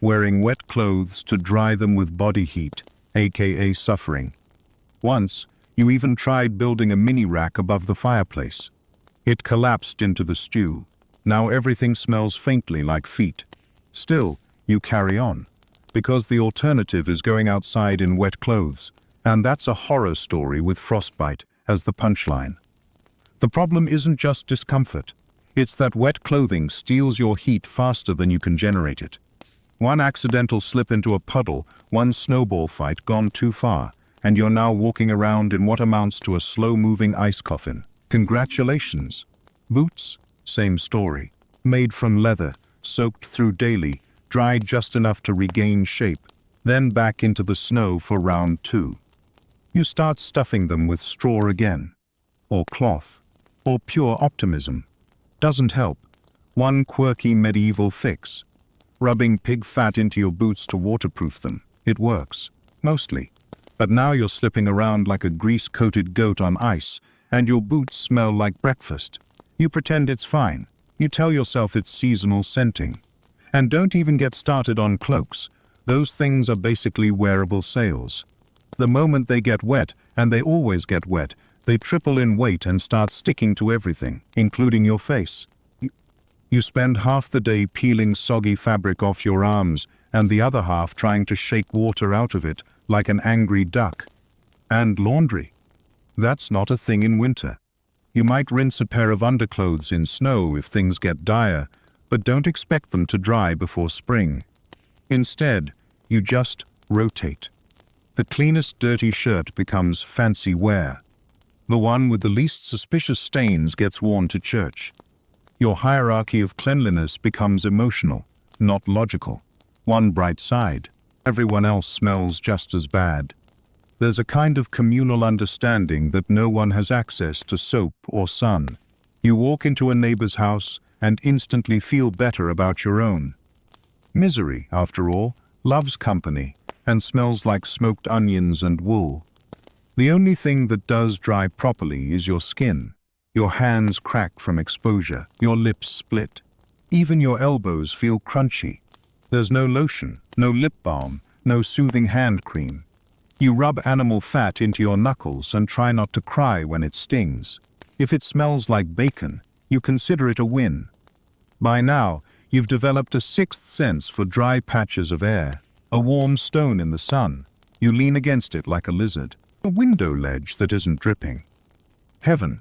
Wearing wet clothes to dry them with body heat, aka suffering. Once, you even tried building a mini-rack above the fireplace. It collapsed into the stew. Now everything smells faintly like feet. Still, you carry on. Because the alternative is going outside in wet clothes. And that's a horror story with frostbite as the punchline. The problem isn't just discomfort. It's that wet clothing steals your heat faster than you can generate it. One accidental slip into a puddle, one snowball fight gone too far, and you're now walking around in what amounts to a slow-moving ice coffin. Congratulations. Boots? Same story. Made from leather, soaked through daily, dried just enough to regain shape, then back into the snow for round 2. You start stuffing them with straw again, or cloth, or pure optimism. Doesn't help. One quirky medieval fix. Rubbing pig fat into your boots to waterproof them. It works. Mostly. But now you're slipping around like a grease-coated goat on ice, and your boots smell like breakfast. You pretend it's fine. You tell yourself it's seasonal scenting. And don't even get started on cloaks. Those things are basically wearable sails. The moment they get wet, and they always get wet, they triple in weight and start sticking to everything, including your face. You spend half the day peeling soggy fabric off your arms, and the other half trying to shake water out of it like an angry duck. And laundry. That's not a thing in winter. You might rinse a pair of underclothes in snow if things get dire, but don't expect them to dry before spring. Instead, you just rotate. The cleanest dirty shirt becomes fancy wear. The one with the least suspicious stains gets worn to church. Your hierarchy of cleanliness becomes emotional, not logical. One bright side. Everyone else smells just as bad. There's a kind of communal understanding that no one has access to soap or sun. You walk into a neighbor's house and instantly feel better about your own. Misery, after all, loves company and smells like smoked onions and wool. The only thing that does dry properly is your skin. Your hands crack from exposure, your lips split. Even your elbows feel crunchy. There's no lotion, no lip balm, no soothing hand cream. You rub animal fat into your knuckles and try not to cry when it stings. If it smells like bacon, you consider it a win. By now, you've developed a sixth sense for dry patches of air, a warm stone in the sun. You lean against it like a lizard, a window ledge that isn't dripping. Heaven.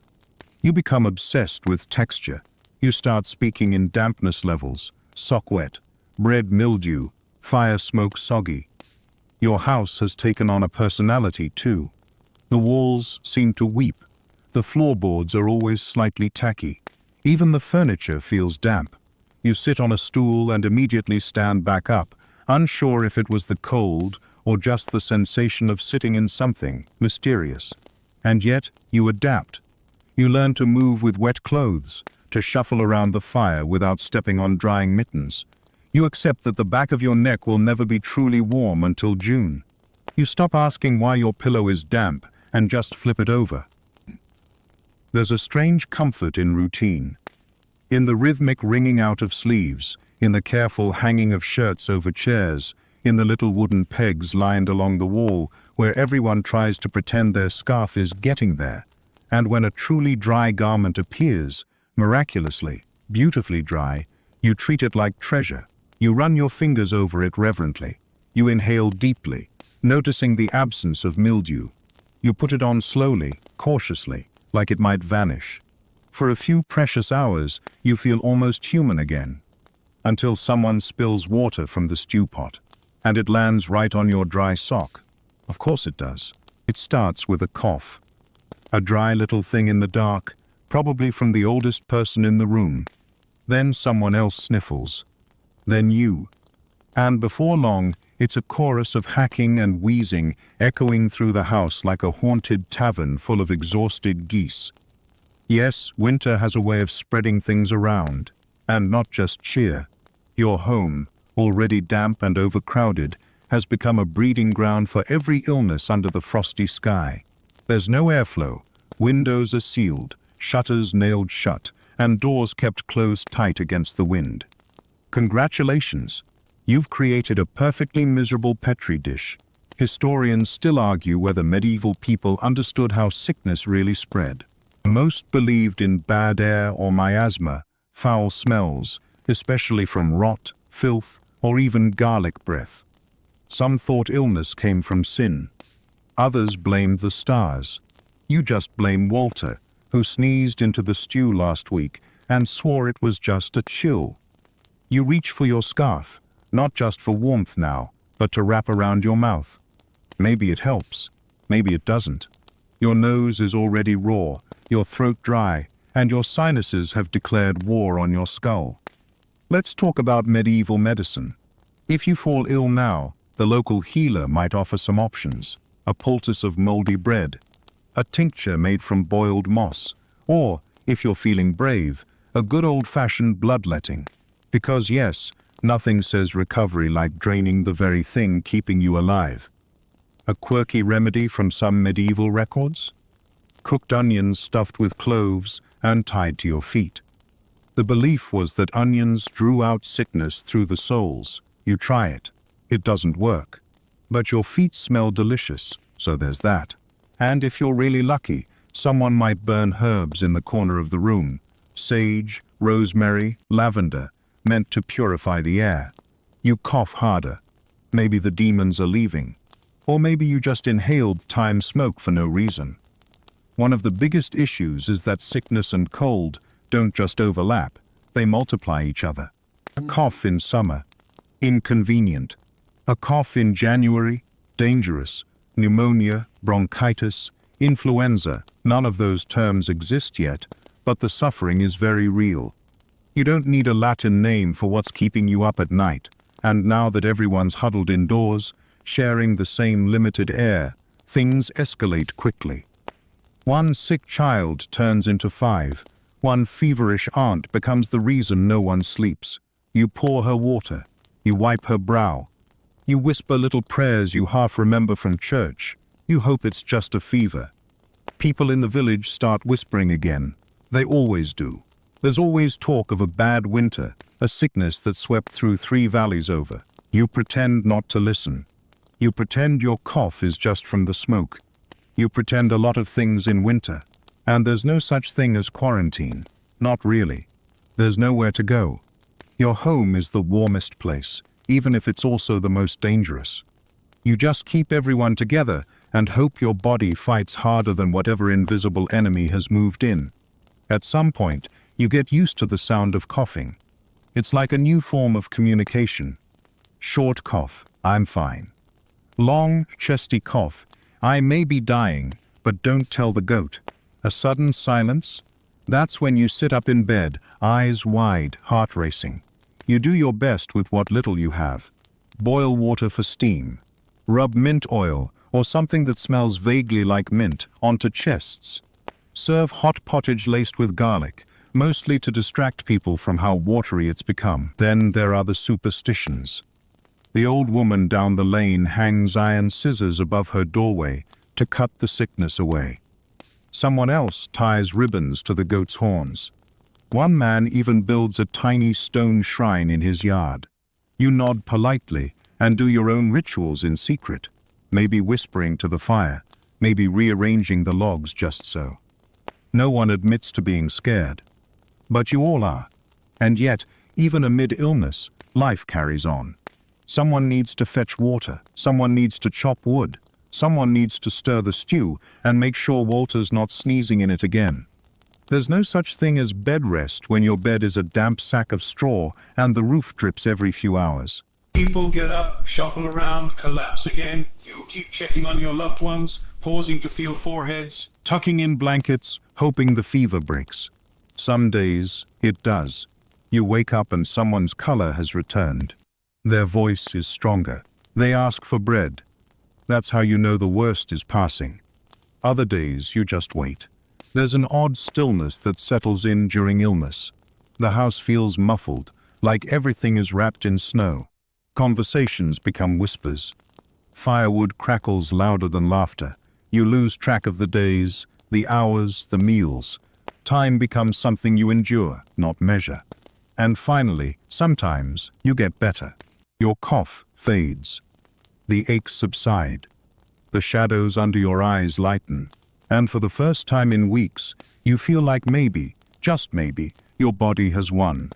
You become obsessed with texture. You start speaking in dampness levels, sock wet, bread mildew, fire smoke soggy. Your house has taken on a personality too. The walls seem to weep. The floorboards are always slightly tacky. Even the furniture feels damp. You sit on a stool and immediately stand back up, unsure if it was the cold or just the sensation of sitting in something mysterious. And yet, you adapt. You learn to move with wet clothes, to shuffle around the fire without stepping on drying mittens. You accept that the back of your neck will never be truly warm until June. You stop asking why your pillow is damp and just flip it over. There's a strange comfort in routine. In the rhythmic wringing out of sleeves, in the careful hanging of shirts over chairs, in the little wooden pegs lined along the wall where everyone tries to pretend their scarf is getting there. And when a truly dry garment appears, miraculously, beautifully dry, you treat it like treasure. You run your fingers over it reverently. You inhale deeply, noticing the absence of mildew. You put it on slowly, cautiously, like it might vanish. For a few precious hours, you feel almost human again. Until someone spills water from the stew pot, and it lands right on your dry sock. Of course it does. It starts with a cough. A dry little thing in the dark, probably from the oldest person in the room. Then someone else sniffles. Then you. And before long, it's a chorus of hacking and wheezing echoing through the house like a haunted tavern full of exhausted geese. Yes, winter has a way of spreading things around, and not just cheer. Your home, already damp and overcrowded, has become a breeding ground for every illness under the frosty sky. There's no airflow, windows are sealed, shutters nailed shut, and doors kept closed tight against the wind. Congratulations! You've created a perfectly miserable petri dish. Historians still argue whether medieval people understood how sickness really spread. Most believed in bad air or miasma, foul smells, especially from rot, filth, or even garlic breath. Some thought illness came from sin. Others blamed the stars. You just blame Walter, who sneezed into the stew last week and swore it was just a chill. You reach for your scarf, not just for warmth now, but to wrap around your mouth. Maybe it helps, maybe it doesn't. Your nose is already raw, your throat dry, and your sinuses have declared war on your skull. Let's talk about medieval medicine. If you fall ill now, the local healer might offer some options. A poultice of moldy bread, a tincture made from boiled moss, or, if you're feeling brave, a good old-fashioned bloodletting. Because yes, nothing says recovery like draining the very thing keeping you alive. A quirky remedy from some medieval records? Cooked onions stuffed with cloves and tied to your feet. The belief was that onions drew out sickness through the soles. You try it. It doesn't work. But your feet smell delicious, so there's that. And if you're really lucky, someone might burn herbs in the corner of the room. Sage, rosemary, lavender, meant to purify the air. You cough harder. Maybe the demons are leaving. Or maybe you just inhaled thyme smoke for no reason. One of the biggest issues is that sickness and cold don't just overlap, they multiply each other. A cough in summer, inconvenient. A cough in January, dangerous. Pneumonia, bronchitis, influenza, none of those terms exist yet, but the suffering is very real. You don't need a Latin name for what's keeping you up at night, and now that everyone's huddled indoors, sharing the same limited air, things escalate quickly. One sick child turns into 5. One feverish aunt becomes the reason no one sleeps. You pour her water. You wipe her brow. You whisper little prayers you half remember from church. You hope it's just a fever. People in the village start whispering again. They always do. There's always talk of a bad winter, a sickness that swept through 3 valleys over. You pretend not to listen. You pretend your cough is just from the smoke. You pretend a lot of things in winter. And there's no such thing as quarantine. Not really. There's nowhere to go. Your home is the warmest place, even if it's also the most dangerous. You just keep everyone together and hope your body fights harder than whatever invisible enemy has moved in. At some point, you get used to the sound of coughing. It's like a new form of communication. Short cough, I'm fine. Long, chesty cough, I may be dying, but don't tell the goat. A sudden silence? That's when you sit up in bed, eyes wide, heart racing. You do your best with what little you have. Boil water for steam. Rub mint oil, or something that smells vaguely like mint, onto chests. Serve hot pottage laced with garlic, mostly to distract people from how watery it's become. Then there are the superstitions. The old woman down the lane hangs iron scissors above her doorway to cut the sickness away. Someone else ties ribbons to the goat's horns. One man even builds a tiny stone shrine in his yard. You nod politely and do your own rituals in secret, maybe whispering to the fire, maybe rearranging the logs just so. No one admits to being scared. But you all are. And yet, even amid illness, life carries on. Someone needs to fetch water, someone needs to chop wood, someone needs to stir the stew and make sure Walter's not sneezing in it again. There's no such thing as bed rest when your bed is a damp sack of straw and the roof drips every few hours. People get up, shuffle around, collapse again. You keep checking on your loved ones, pausing to feel foreheads. Tucking in blankets, hoping the fever breaks. Some days, it does. You wake up and someone's color has returned. Their voice is stronger. They ask for bread. That's how you know the worst is passing. Other days, you just wait. There's an odd stillness that settles in during illness. The house feels muffled, like everything is wrapped in snow. Conversations become whispers. Firewood crackles louder than laughter. You lose track of the days, the hours, the meals. Time becomes something you endure, not measure. And finally, sometimes, you get better. Your cough fades. The aches subside. The shadows under your eyes lighten. And for the first time in weeks, you feel like maybe, just maybe, your body has won.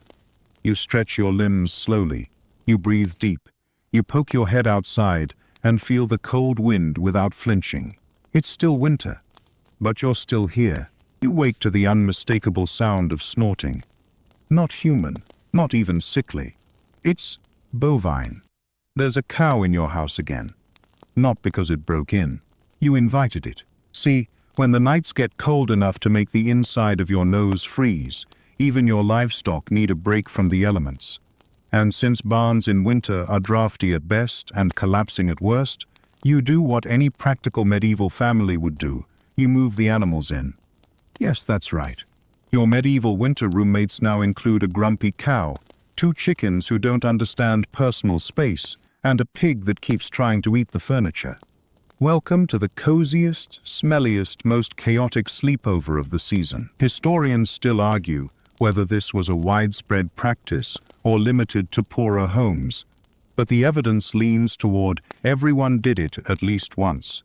You stretch your limbs slowly. You breathe deep. You poke your head outside and feel the cold wind without flinching. It's still winter, but you're still here. You wake to the unmistakable sound of snorting. Not human, not even sickly. It's bovine. There's a cow in your house again. Not because it broke in. You invited it. See, when the nights get cold enough to make the inside of your nose freeze, even your livestock need a break from the elements. And since barns in winter are drafty at best and collapsing at worst, you do what any practical medieval family would do. You move the animals in. Yes, that's right. Your medieval winter roommates now include a grumpy cow, 2 chickens who don't understand personal space, and a pig that keeps trying to eat the furniture. Welcome to the coziest, smelliest, most chaotic sleepover of the season. Historians still argue whether this was a widespread practice or limited to poorer homes, but the evidence leans toward everyone did it at least once.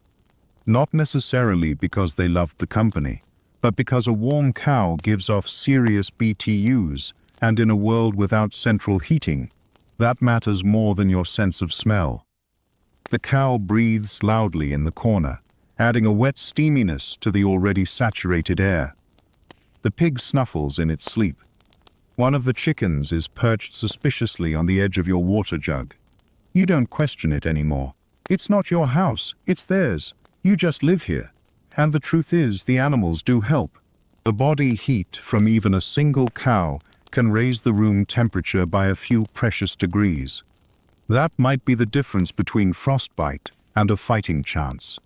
Not necessarily because they loved the company, but because a warm cow gives off serious BTUs, and in a world without central heating, that matters more than your sense of smell. The cow breathes loudly in the corner, adding a wet steaminess to the already saturated air. The pig snuffles in its sleep. One of the chickens is perched suspiciously on the edge of your water jug. You don't question it anymore. It's not your house, it's theirs. You just live here. And the truth is, the animals do help. The body heat from even a single cow can raise the room temperature by a few precious degrees. That might be the difference between frostbite and a fighting chance.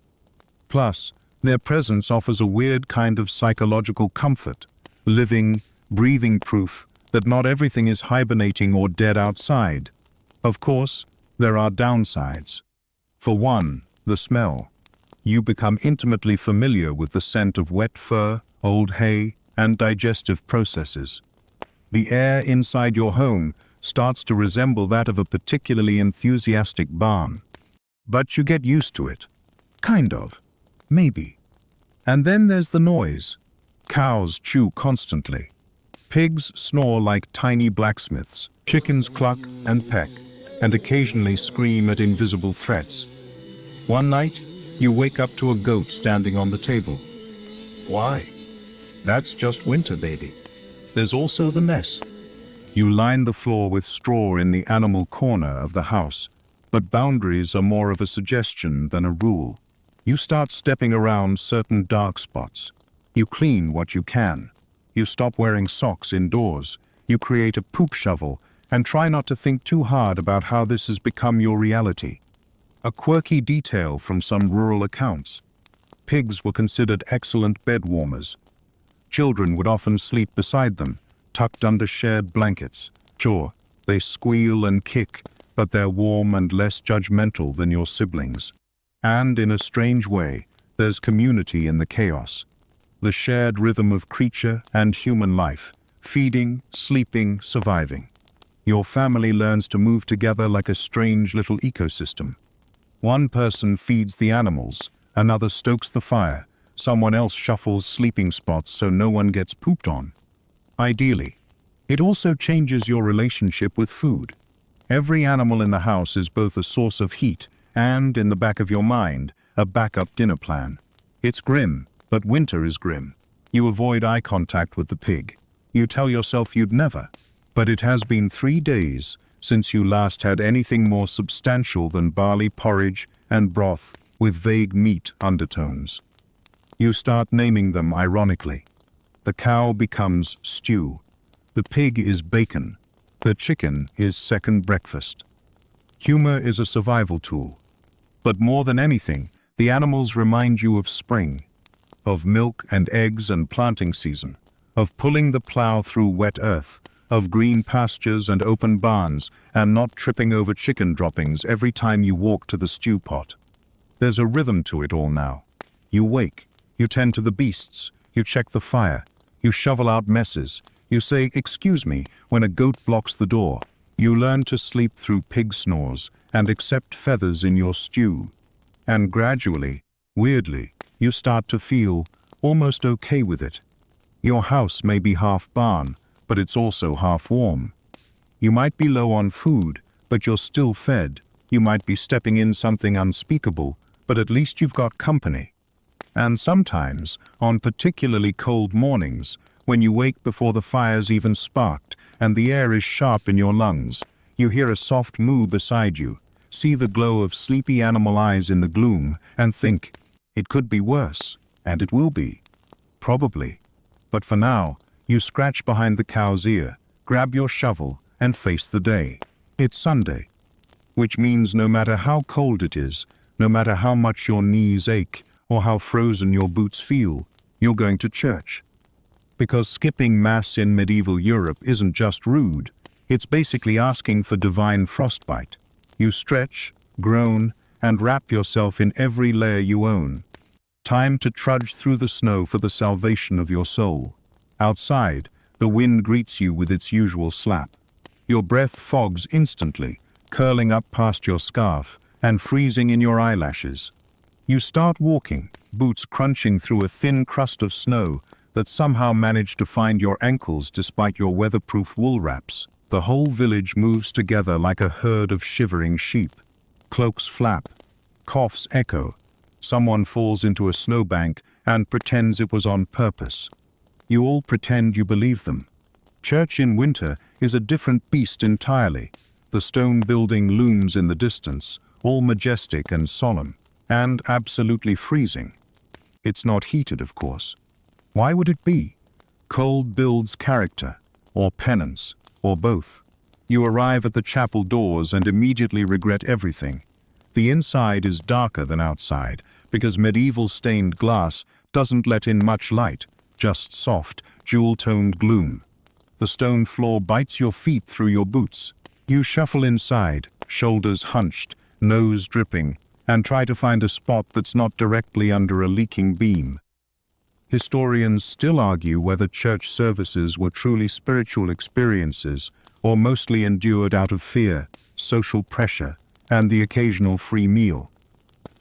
Plus, their presence offers a weird kind of psychological comfort, living, breathing proof that not everything is hibernating or dead outside. Of course, there are downsides. For one, the smell. You become intimately familiar with the scent of wet fur, old hay, and digestive processes. The air inside your home starts to resemble that of a particularly enthusiastic barn. But you get used to it. Kind of. Maybe. And then there's the noise. Cows chew constantly. Pigs snore like tiny blacksmiths. Chickens cluck and peck, and occasionally scream at invisible threats. One night, you wake up to a goat standing on the table. Why? That's just winter, baby. There's also the mess. You line the floor with straw in the animal corner of the house, but boundaries are more of a suggestion than a rule. You start stepping around certain dark spots. You clean what you can. You stop wearing socks indoors. You create a poop shovel and try not to think too hard about how this has become your reality. A quirky detail from some rural accounts. Pigs were considered excellent bed warmers. Children would often sleep beside them, tucked under shared blankets. Sure, they squeal and kick, but they're warm and less judgmental than your siblings. And in a strange way, there's community in the chaos. The shared rhythm of creature and human life, feeding, sleeping, surviving. Your family learns to move together like a strange little ecosystem. One person feeds the animals, another stokes the fire, someone else shuffles sleeping spots so no one gets pooped on. Ideally, it also changes your relationship with food. Every animal in the house is both a source of heat and, in the back of your mind, a backup dinner plan. It's grim, but winter is grim. You avoid eye contact with the pig. You tell yourself you'd never. But it has been 3 days since you last had anything more substantial than barley porridge and broth with vague meat undertones. You start naming them ironically. The cow becomes stew. The pig is bacon. The chicken is second breakfast. Humor is a survival tool. But more than anything, the animals remind you of spring, of milk and eggs and planting season, of pulling the plow through wet earth, of green pastures and open barns, and not tripping over chicken droppings every time you walk to the stew pot. There's a rhythm to it all now. You wake, you tend to the beasts, you check the fire, you shovel out messes, you say, "Excuse me," when a goat blocks the door. You learn to sleep through pig snores and accept feathers in your stew. And gradually, weirdly, you start to feel almost okay with it. Your house may be half barn, but it's also half warm. You might be low on food, but you're still fed. You might be stepping in something unspeakable, but at least you've got company. And sometimes, on particularly cold mornings, when you wake before the fire's even sparked and the air is sharp in your lungs, you hear a soft moo beside you, see the glow of sleepy animal eyes in the gloom, and think, it could be worse, and it will be. Probably. But for now, you scratch behind the cow's ear, grab your shovel, and face the day. It's Sunday. Which means no matter how cold it is, no matter how much your knees ache, or how frozen your boots feel, you're going to church. Because skipping Mass in medieval Europe isn't just rude, it's basically asking for divine frostbite. You stretch, groan, and wrap yourself in every layer you own. Time to trudge through the snow for the salvation of your soul. Outside, the wind greets you with its usual slap. Your breath fogs instantly, curling up past your scarf and freezing in your eyelashes. You start walking, boots crunching through a thin crust of snow that somehow managed to find your ankles despite your weatherproof wool wraps. The whole village moves together like a herd of shivering sheep. Cloaks flap, coughs echo. Someone falls into a snowbank and pretends it was on purpose. You all pretend you believe them. Church in winter is a different beast entirely. The stone building looms in the distance, all majestic and solemn, and absolutely freezing. It's not heated, of course. Why would it be? Cold builds character, or penance, or both. You arrive at the chapel doors and immediately regret everything. The inside is darker than outside, because medieval stained glass doesn't let in much light, just soft, jewel-toned gloom. The stone floor bites your feet through your boots. You shuffle inside, shoulders hunched, nose dripping, and try to find a spot that's not directly under a leaking beam. Historians still argue whether church services were truly spiritual experiences or mostly endured out of fear, social pressure, and the occasional free meal.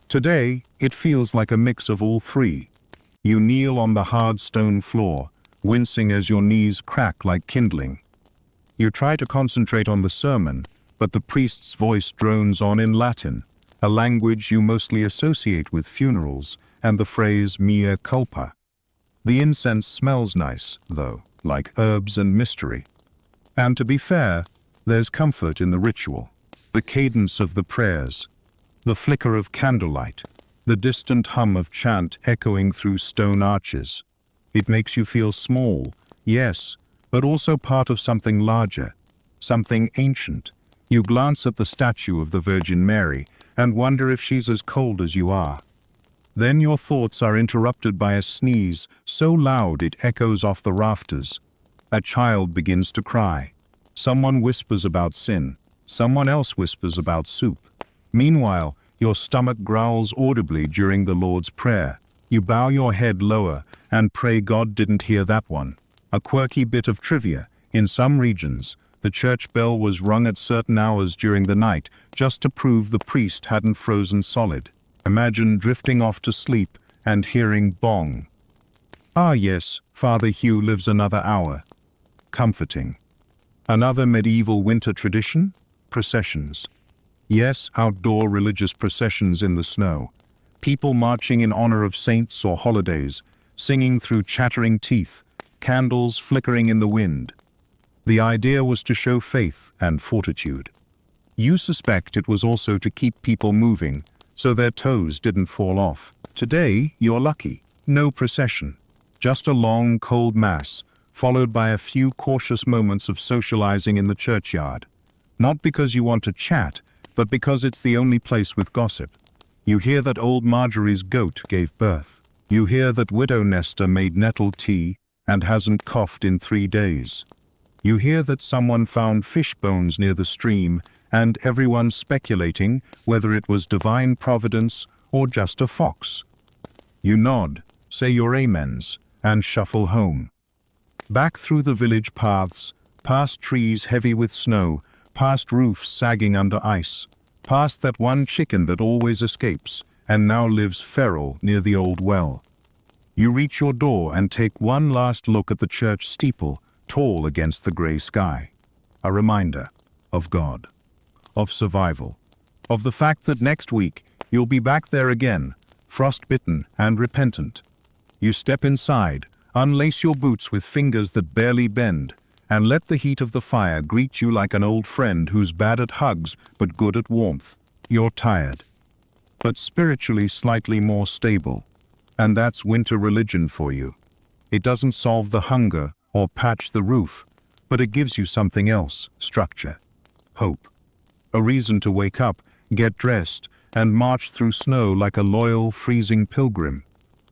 Today, it feels like a mix of all three. You kneel on the hard stone floor, wincing as your knees crack like kindling. You try to concentrate on the sermon, but the priest's voice drones on in Latin, a language you mostly associate with funerals, and the phrase mea culpa. The incense smells nice, though, like herbs and mystery. And to be fair, there's comfort in the ritual. The cadence of the prayers, the flicker of candlelight, the distant hum of chant echoing through stone arches. It makes you feel small, yes, but also part of something larger, something ancient. You glance at the statue of the Virgin Mary and wonder if she's as cold as you are. Then your thoughts are interrupted by a sneeze so loud it echoes off the rafters. A child begins to cry. Someone whispers about sin. Someone else whispers about soup. Meanwhile, your stomach growls audibly during the Lord's Prayer. You bow your head lower and pray God didn't hear that one. A quirky bit of trivia: in some regions, the church bell was rung at certain hours during the night just to prove the priest hadn't frozen solid. Imagine drifting off to sleep and hearing bong. Ah yes, Father Hugh lives another hour. Comforting. Another medieval winter tradition? Processions. Yes, outdoor religious processions in the snow. People marching in honor of saints or holidays, singing through chattering teeth, candles flickering in the wind. The idea was to show faith and fortitude. You suspect it was also to keep people moving, so their toes didn't fall off. Today, you're lucky. No procession. Just a long, cold mass, followed by a few cautious moments of socializing in the churchyard. Not because you want to chat, but because it's the only place with gossip. You hear that old Marjorie's goat gave birth. You hear that widow Nestor made nettle tea and hasn't coughed in 3 days. You hear that someone found fish bones near the stream, and everyone's speculating whether it was divine providence or just a fox. You nod, say your amens, and shuffle home. Back through the village paths, past trees heavy with snow, past roofs sagging under ice, past that one chicken that always escapes and now lives feral near the old well. You reach your door and take one last look at the church steeple, tall against the gray sky. A reminder of God, of survival, of the fact that next week you'll be back there again, frostbitten and repentant. You step inside, unlace your boots with fingers that barely bend, and let the heat of the fire greet you like an old friend who's bad at hugs but good at warmth. You're tired, but spiritually slightly more stable. And that's winter religion for you. It doesn't solve the hunger or patch the roof, but it gives you something else: structure, hope. A reason to wake up, get dressed, and march through snow like a loyal, freezing pilgrim.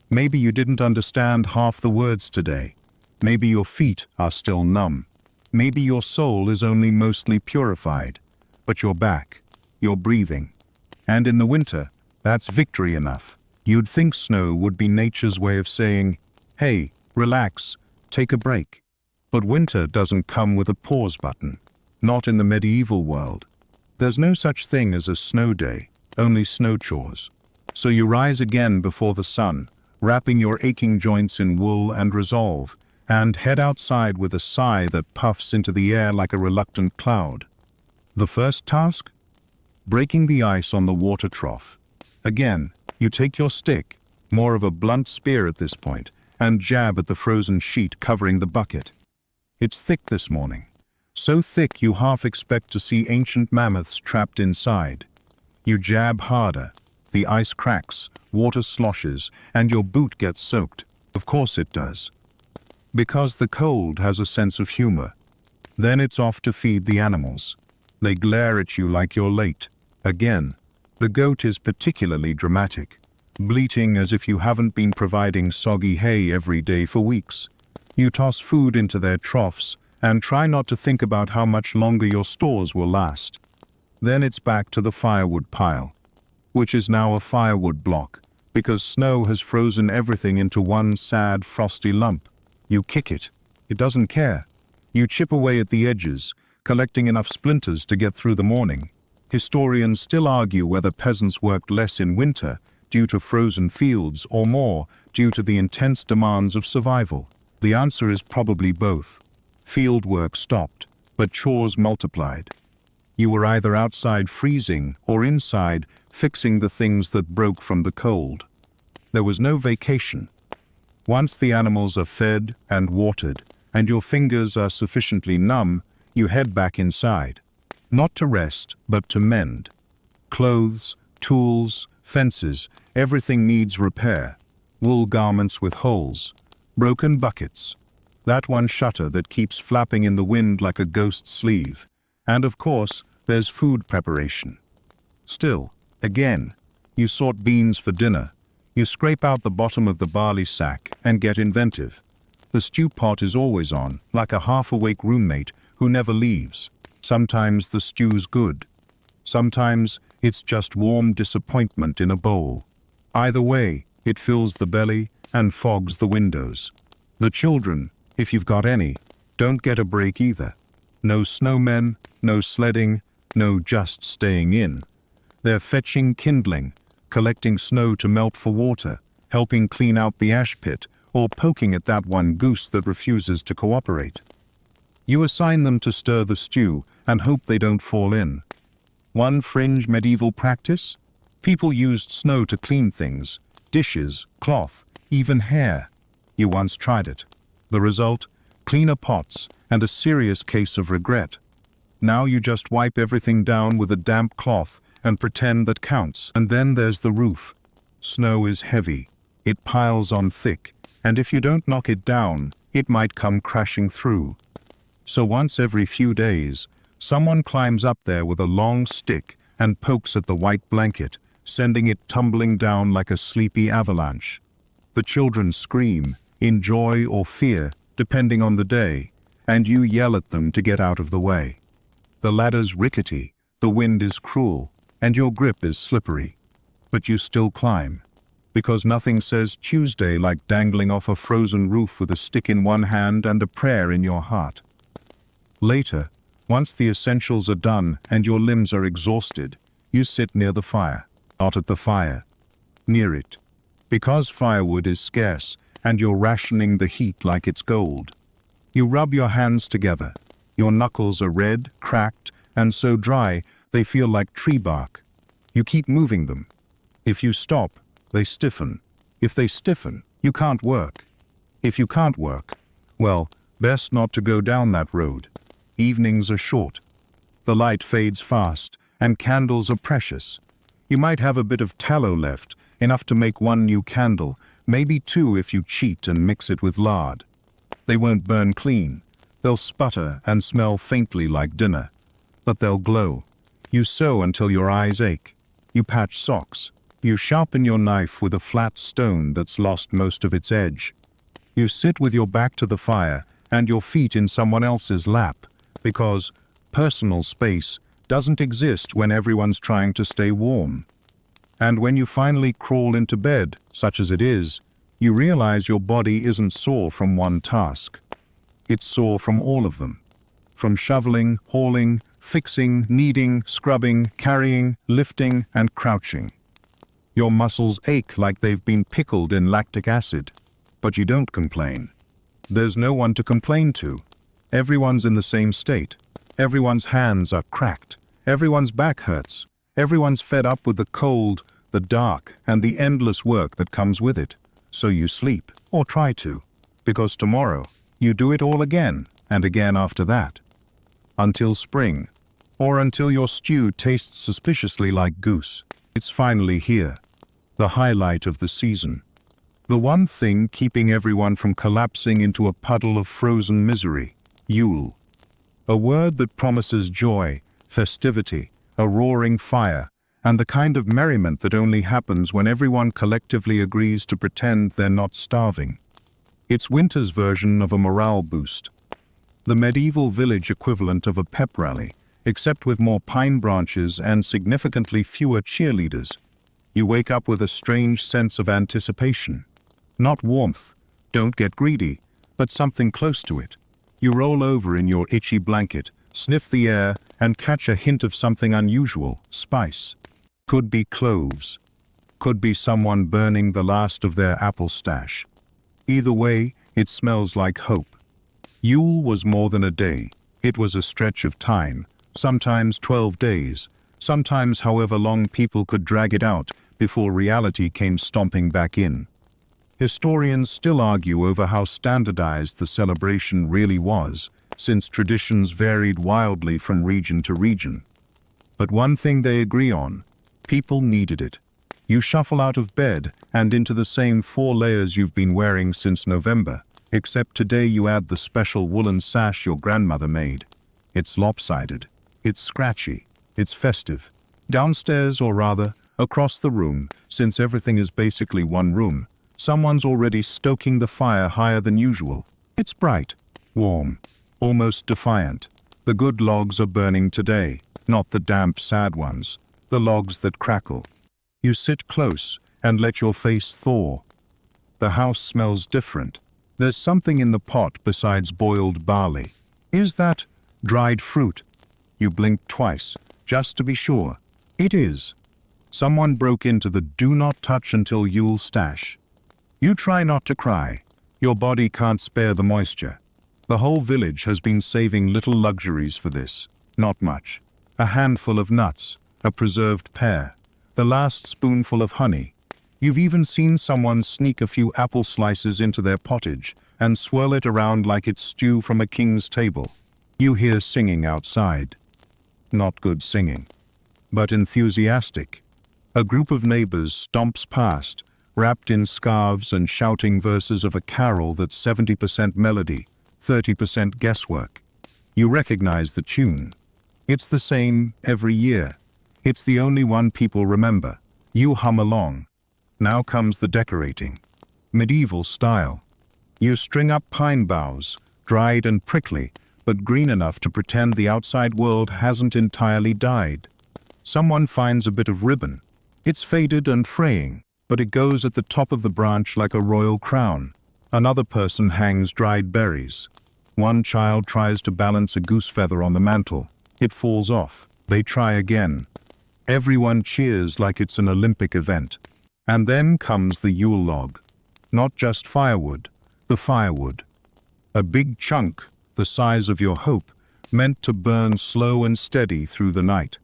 Maybe you didn't understand half the words today. Maybe your feet are still numb. Maybe your soul is only mostly purified. But you're back. You're breathing. And in the winter, that's victory enough. You'd think snow would be nature's way of saying, hey, relax, take a break. But winter doesn't come with a pause button. Not in the medieval world. There's no such thing as a snow day, only snow chores. So you rise again before the sun, wrapping your aching joints in wool and resolve, and head outside with a sigh that puffs into the air like a reluctant cloud. The first task? Breaking the ice on the water trough. Again, you take your stick, more of a blunt spear at this point, and jab at the frozen sheet covering the bucket. It's thick this morning. So thick you half expect to see ancient mammoths trapped inside. You jab harder. The ice cracks, water sloshes, and your boot gets soaked. Of course it does. Because the cold has a sense of humor. Then it's off to feed the animals. They glare at you like you're late. Again, the goat is particularly dramatic, bleating as if you haven't been providing soggy hay every day for weeks. You toss food into their troughs and try not to think about how much longer your stores will last. Then it's back to the firewood pile, which is now a firewood block, because snow has frozen everything into one sad, frosty lump. You kick it. It doesn't care. You chip away at the edges, collecting enough splinters to get through the morning. Historians still argue whether peasants worked less in winter due to frozen fields or more due to the intense demands of survival. The answer is probably both. Field work stopped, but chores multiplied. You were either outside freezing or inside fixing the things that broke from the cold. There was no vacation. Once the animals are fed and watered, and your fingers are sufficiently numb, you head back inside. Not to rest, but to mend. Clothes, tools, fences, everything needs repair. Wool garments with holes. Broken buckets. That one shutter that keeps flapping in the wind like a ghost sleeve. And of course, there's food preparation. Still, again, you sort beans for dinner. You scrape out the bottom of the barley sack and get inventive. The stew pot is always on, like a half-awake roommate who never leaves. Sometimes the stew's good. Sometimes it's just warm disappointment in a bowl. Either way, it fills the belly and fogs the windows. The children, if you've got any, don't get a break either. No snowmen, no sledding, no just staying in. They're fetching kindling, collecting snow to melt for water, helping clean out the ash pit, or poking at that one goose that refuses to cooperate. You assign them to stir the stew and hope they don't fall in. One fringe medieval practice? People used snow to clean things, dishes, cloth, even hair. You once tried it. The result? Cleaner pots and a serious case of regret. Now you just wipe everything down with a damp cloth and pretend that counts. And then there's the roof. Snow is heavy. It piles on thick, and if you don't knock it down, it might come crashing through. So once every few days, someone climbs up there with a long stick and pokes at the white blanket, sending it tumbling down like a sleepy avalanche. The children scream, in joy or fear, depending on the day, and you yell at them to get out of the way. The ladder's rickety, the wind is cruel, and your grip is slippery. But you still climb, because nothing says Tuesday like dangling off a frozen roof with a stick in one hand and a prayer in your heart. Later, once the essentials are done and your limbs are exhausted, you sit near the fire. Not at the fire, near it. Because firewood is scarce and you're rationing the heat like it's gold. You rub your hands together. Your knuckles are red, cracked, and so dry they feel like tree bark. You keep moving them. If you stop, they stiffen. If they stiffen, you can't work. If you can't work, well, best not to go down that road. Evenings are short. The light fades fast, and candles are precious. You might have a bit of tallow left, enough to make one new candle, maybe two if you cheat and mix it with lard. They won't burn clean. They'll sputter and smell faintly like dinner. But they'll glow. You sew until your eyes ache. You patch socks. You sharpen your knife with a flat stone that's lost most of its edge. You sit with your back to the fire and your feet in someone else's lap, because personal space doesn't exist when everyone's trying to stay warm. And when you finally crawl into bed, such as it is, you realize your body isn't sore from one task. It's sore from all of them. From shoveling, hauling, fixing, kneading, scrubbing, carrying, lifting, and crouching. Your muscles ache like they've been pickled in lactic acid, but you don't complain. There's no one to complain to. Everyone's in the same state. Everyone's hands are cracked. Everyone's back hurts. Everyone's fed up with the cold, the dark, and the endless work that comes with it. So you sleep, or try to, because tomorrow you do it all again, and again after that. Until spring, or until your stew tastes suspiciously like goose. It's finally here, the highlight of the season. The one thing keeping everyone from collapsing into a puddle of frozen misery. Yule. A word that promises joy, festivity, a roaring fire, and the kind of merriment that only happens when everyone collectively agrees to pretend they're not starving. It's winter's version of a morale boost. The medieval village equivalent of a pep rally, except with more pine branches and significantly fewer cheerleaders. You wake up with a strange sense of anticipation. Not warmth, don't get greedy, but something close to it. You roll over in your itchy blanket, sniff the air, and catch a hint of something unusual, spice. Could be cloves. Could be someone burning the last of their apple stash. Either way, it smells like hope. Yule was more than a day. It was a stretch of time, sometimes 12 days, sometimes however long people could drag it out before reality came stomping back in. Historians still argue over how standardized the celebration really was, since traditions varied wildly from region to region. But one thing they agree on: people needed it. You shuffle out of bed and into the same 4 layers you've been wearing since November, except today you add the special woolen sash your grandmother made. It's lopsided, it's scratchy, it's festive. Downstairs, or rather, across the room, since everything is basically one room, someone's already stoking the fire higher than usual. It's bright, warm, almost defiant. The good logs are burning today, not the damp, sad ones, the logs that crackle. You sit close and let your face thaw. The house smells different. There's something in the pot besides boiled barley. Is that dried fruit? You blink twice, just to be sure. It is. Someone broke into the do not touch until Yule stash. You try not to cry. Your body can't spare the moisture. The whole village has been saving little luxuries for this. Not much. A handful of nuts, a preserved pear, the last spoonful of honey. You've even seen someone sneak a few apple slices into their pottage and swirl it around like it's stew from a king's table. You hear singing outside. Not good singing, but enthusiastic. A group of neighbors stomps past, wrapped in scarves and shouting verses of a carol that's 70% melody, 30% guesswork. You recognize the tune. It's the same every year. It's the only one people remember. You hum along. Now comes the decorating. Medieval style. You string up pine boughs, dried and prickly, but green enough to pretend the outside world hasn't entirely died. Someone finds a bit of ribbon. It's faded and fraying, but it goes at the top of the branch like a royal crown. Another person hangs dried berries. One child tries to balance a goose feather on the mantle. It falls off. They try again. Everyone cheers like it's an Olympic event. And then comes the Yule log. Not just firewood, the firewood. A big chunk, the size of your hope, meant to burn slow and steady through the night.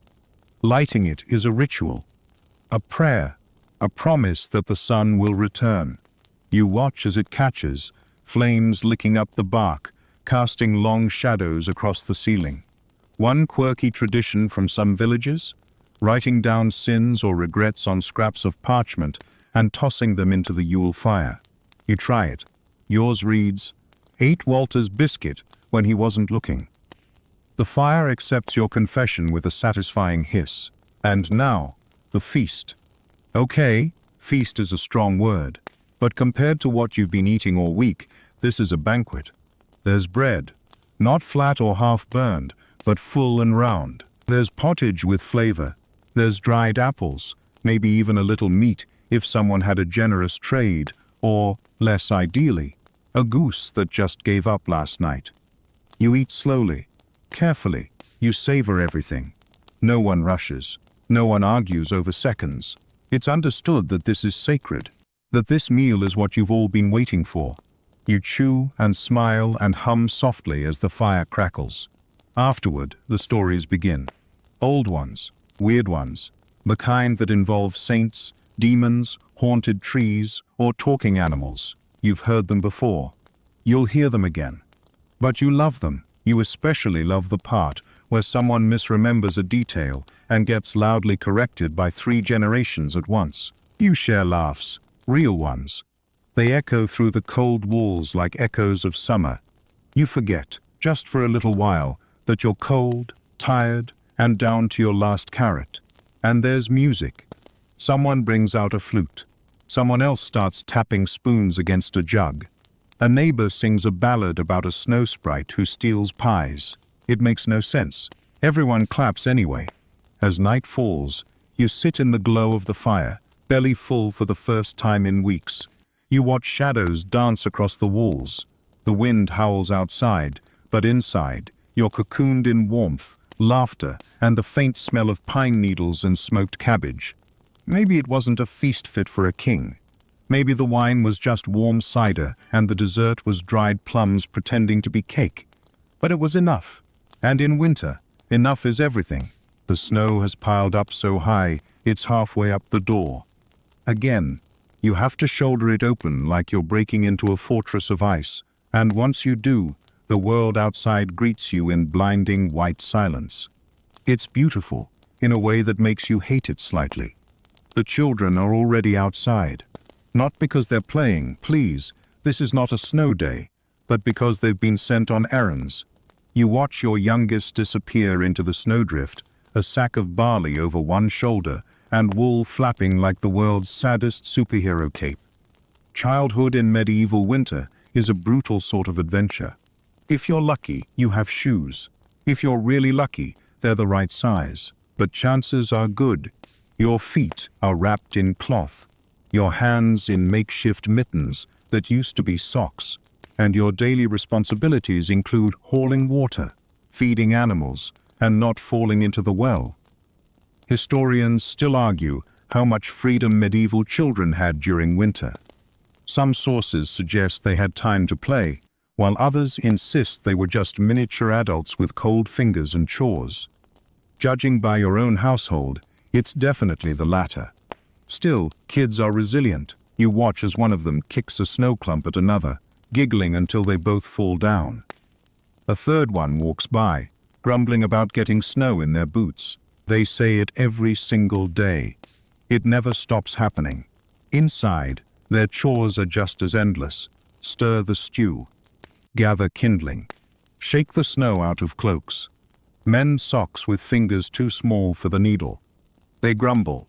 Lighting it is a ritual, a prayer, a promise that the sun will return. You watch as it catches, flames licking up the bark, casting long shadows across the ceiling. One quirky tradition from some villages: writing down sins or regrets on scraps of parchment and tossing them into the Yule fire. You try it. Yours reads, "Ate Walter's biscuit when he wasn't looking." The fire accepts your confession with a satisfying hiss. And now, the feast. Okay, feast is a strong word, but compared to what you've been eating all week, this is a banquet. There's bread, not flat or half-burned, but full and round. There's pottage with flavor. There's dried apples, maybe even a little meat if someone had a generous trade, or, less ideally, a goose that just gave up last night. You eat slowly, carefully. You savor everything. No one rushes. No one argues over seconds. It's understood that this is sacred, that this meal is what you've all been waiting for. You chew and smile and hum softly as the fire crackles. Afterward, the stories begin. Old ones, weird ones, the kind that involve saints, demons, haunted trees, or talking animals. You've heard them before. You'll hear them again. But you love them. You especially love the part where someone misremembers a detail and gets loudly corrected by 3 generations at once. You share laughs, real ones. They echo through the cold walls like echoes of summer. You forget, just for a little while, that you're cold, tired, and down to your last carrot. And there's music. Someone brings out a flute. Someone else starts tapping spoons against a jug. A neighbor sings a ballad about a snow sprite who steals pies. It makes no sense. Everyone claps anyway. As night falls, you sit in the glow of the fire, belly full for the first time in weeks. You watch shadows dance across the walls. The wind howls outside, but inside, you're cocooned in warmth, laughter, and the faint smell of pine needles and smoked cabbage. Maybe it wasn't a feast fit for a king. Maybe the wine was just warm cider and the dessert was dried plums pretending to be cake. But it was enough. And in winter, enough is everything. The snow has piled up so high, it's halfway up the door. Again, you have to shoulder it open like you're breaking into a fortress of ice, and once you do, the world outside greets you in blinding white silence. It's beautiful, in a way that makes you hate it slightly. The children are already outside. Not because they're playing, please, this is not a snow day, but because they've been sent on errands. You watch your youngest disappear into the snowdrift, a sack of barley over one shoulder, and wool flapping like the world's saddest superhero cape. Childhood in medieval winter is a brutal sort of adventure. If you're lucky, you have shoes. If you're really lucky, they're the right size. But chances are good. Your feet are wrapped in cloth, your hands in makeshift mittens that used to be socks, and your daily responsibilities include hauling water, feeding animals, and not falling into the well. Historians still argue how much freedom medieval children had during winter. Some sources suggest they had time to play, while others insist they were just miniature adults with cold fingers and chores. Judging by your own household, it's definitely the latter. Still, kids are resilient. You watch as one of them kicks a snow clump at another, giggling until they both fall down. A third one walks by, grumbling about getting snow in their boots. They say it every single day. It never stops happening. Inside, their chores are just as endless. Stir the stew. Gather kindling. Shake the snow out of cloaks. Mend socks with fingers too small for the needle. They grumble,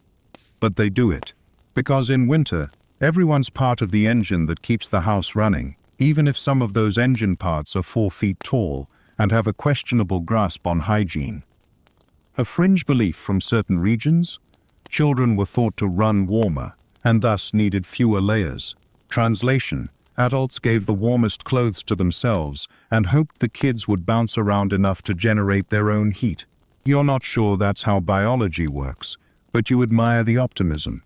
but they do it. Because in winter, everyone's part of the engine that keeps the house running, even if some of those engine parts are 4 feet tall and have a questionable grasp on hygiene. A fringe belief from certain regions: children were thought to run warmer and thus needed fewer layers. Translation: adults gave the warmest clothes to themselves and hoped the kids would bounce around enough to generate their own heat. You're not sure that's how biology works, but you admire the optimism.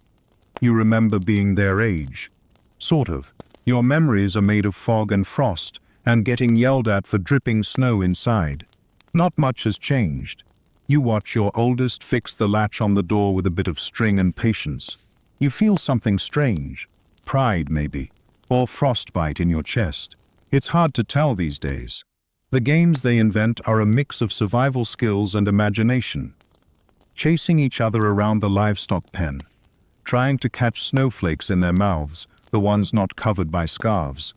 You remember being their age. Sort of. Your memories are made of fog and frost, and getting yelled at for dripping snow inside. Not much has changed. You watch your oldest fix the latch on the door with a bit of string and patience. You feel something strange. Pride, maybe, or frostbite in your chest. It's hard to tell these days. The games they invent are a mix of survival skills and imagination. Chasing each other around the livestock pen, trying to catch snowflakes in their mouths, the ones not covered by scarves,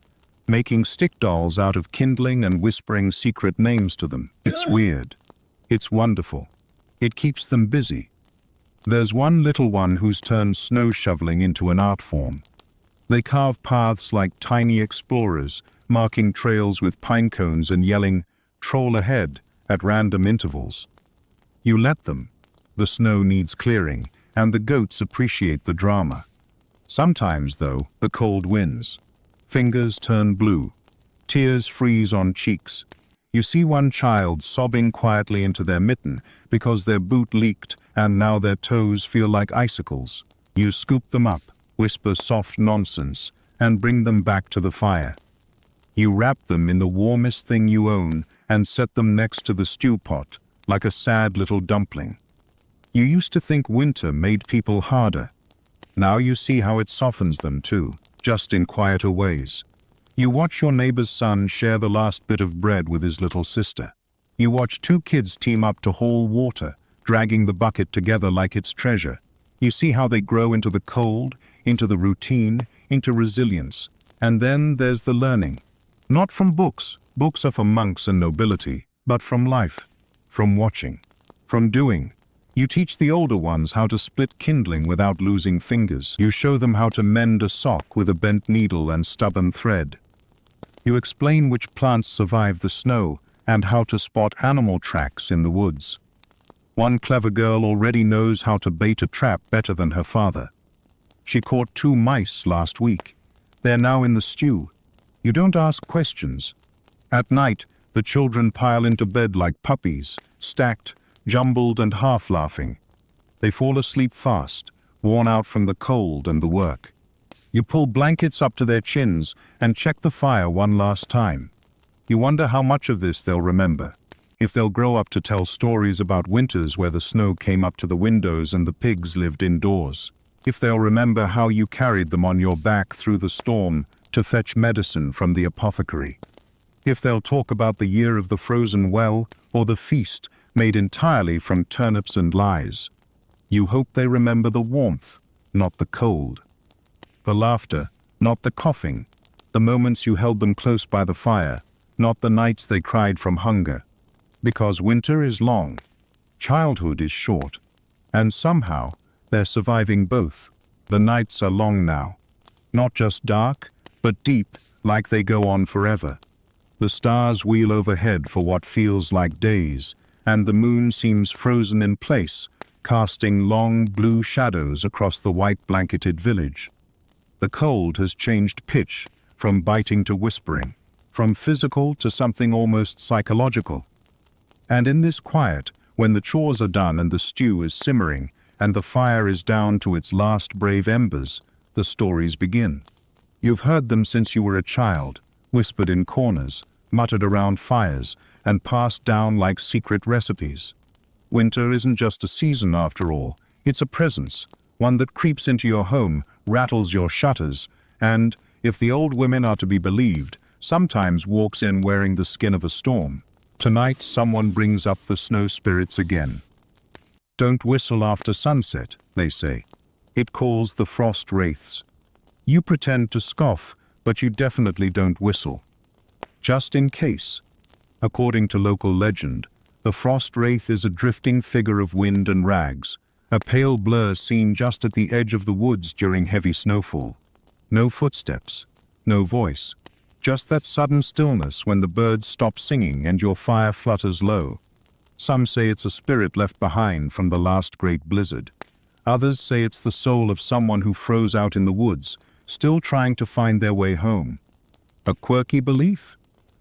making stick dolls out of kindling and whispering secret names to them. It's weird. It's wonderful. It keeps them busy. There's one little one who's turned snow shoveling into an art form. They carve paths like tiny explorers, marking trails with pine cones and yelling, "Troll ahead," at random intervals. You let them. The snow needs clearing, and the goats appreciate the drama. Sometimes, though, the cold wins. Fingers turn blue. Tears freeze on cheeks. You see one child sobbing quietly into their mitten because their boot leaked and now their toes feel like icicles. You scoop them up, whisper soft nonsense, and bring them back to the fire. You wrap them in the warmest thing you own and set them next to the stew pot, like a sad little dumpling. You used to think winter made people harder. Now you see how it softens them too, just in quieter ways. You watch your neighbor's son share the last bit of bread with his little sister. You watch 2 kids team up to haul water, dragging the bucket together like it's treasure. You see how they grow into the cold, into the routine, into resilience. And then there's the learning. Not from books. Books are for monks and nobility, but from life, from watching, from doing. You teach the older ones how to split kindling without losing fingers. You show them how to mend a sock with a bent needle and stubborn thread. You explain which plants survive the snow and how to spot animal tracks in the woods. One clever girl already knows how to bait a trap better than her father. She caught 2 mice last week. They're now in the stew. You don't ask questions. At night, the children pile into bed like puppies, stacked, jumbled and half laughing. They fall asleep fast, worn out from the cold and the work. You pull blankets up to their chins and check the fire one last time. You wonder how much of this they'll remember. If they'll grow up to tell stories about winters where the snow came up to the windows and the pigs lived indoors. If they'll remember how you carried them on your back through the storm to fetch medicine from the apothecary. If they'll talk about the year of the frozen well or the feast made entirely from turnips and lies. You hope they remember the warmth, not the cold. The laughter, not the coughing. The moments you held them close by the fire, not the nights they cried from hunger. Because winter is long, childhood is short, and somehow they're surviving both. The nights are long now, not just dark, but deep, like they go on forever. The stars wheel overhead for what feels like days, and the moon seems frozen in place, casting long blue shadows across the white blanketed village. The cold has changed pitch, from biting to whispering, from physical to something almost psychological. And in this quiet, when the chores are done and the stew is simmering, and the fire is down to its last brave embers, the stories begin. You've heard them since you were a child, whispered in corners, muttered around fires, and passed down like secret recipes. Winter isn't just a season after all, it's a presence, one that creeps into your home, rattles your shutters, and, if the old women are to be believed, sometimes walks in wearing the skin of a storm. Tonight someone brings up the snow spirits again. Don't whistle after sunset, they say. It calls the frost wraiths. You pretend to scoff, but you definitely don't whistle. Just in case. According to local legend, the frost wraith is a drifting figure of wind and rags, a pale blur seen just at the edge of the woods during heavy snowfall. No footsteps, no voice, just that sudden stillness when the birds stop singing and your fire flutters low. Some say it's a spirit left behind from the last great blizzard. Others say it's the soul of someone who froze out in the woods, still trying to find their way home. A quirky belief?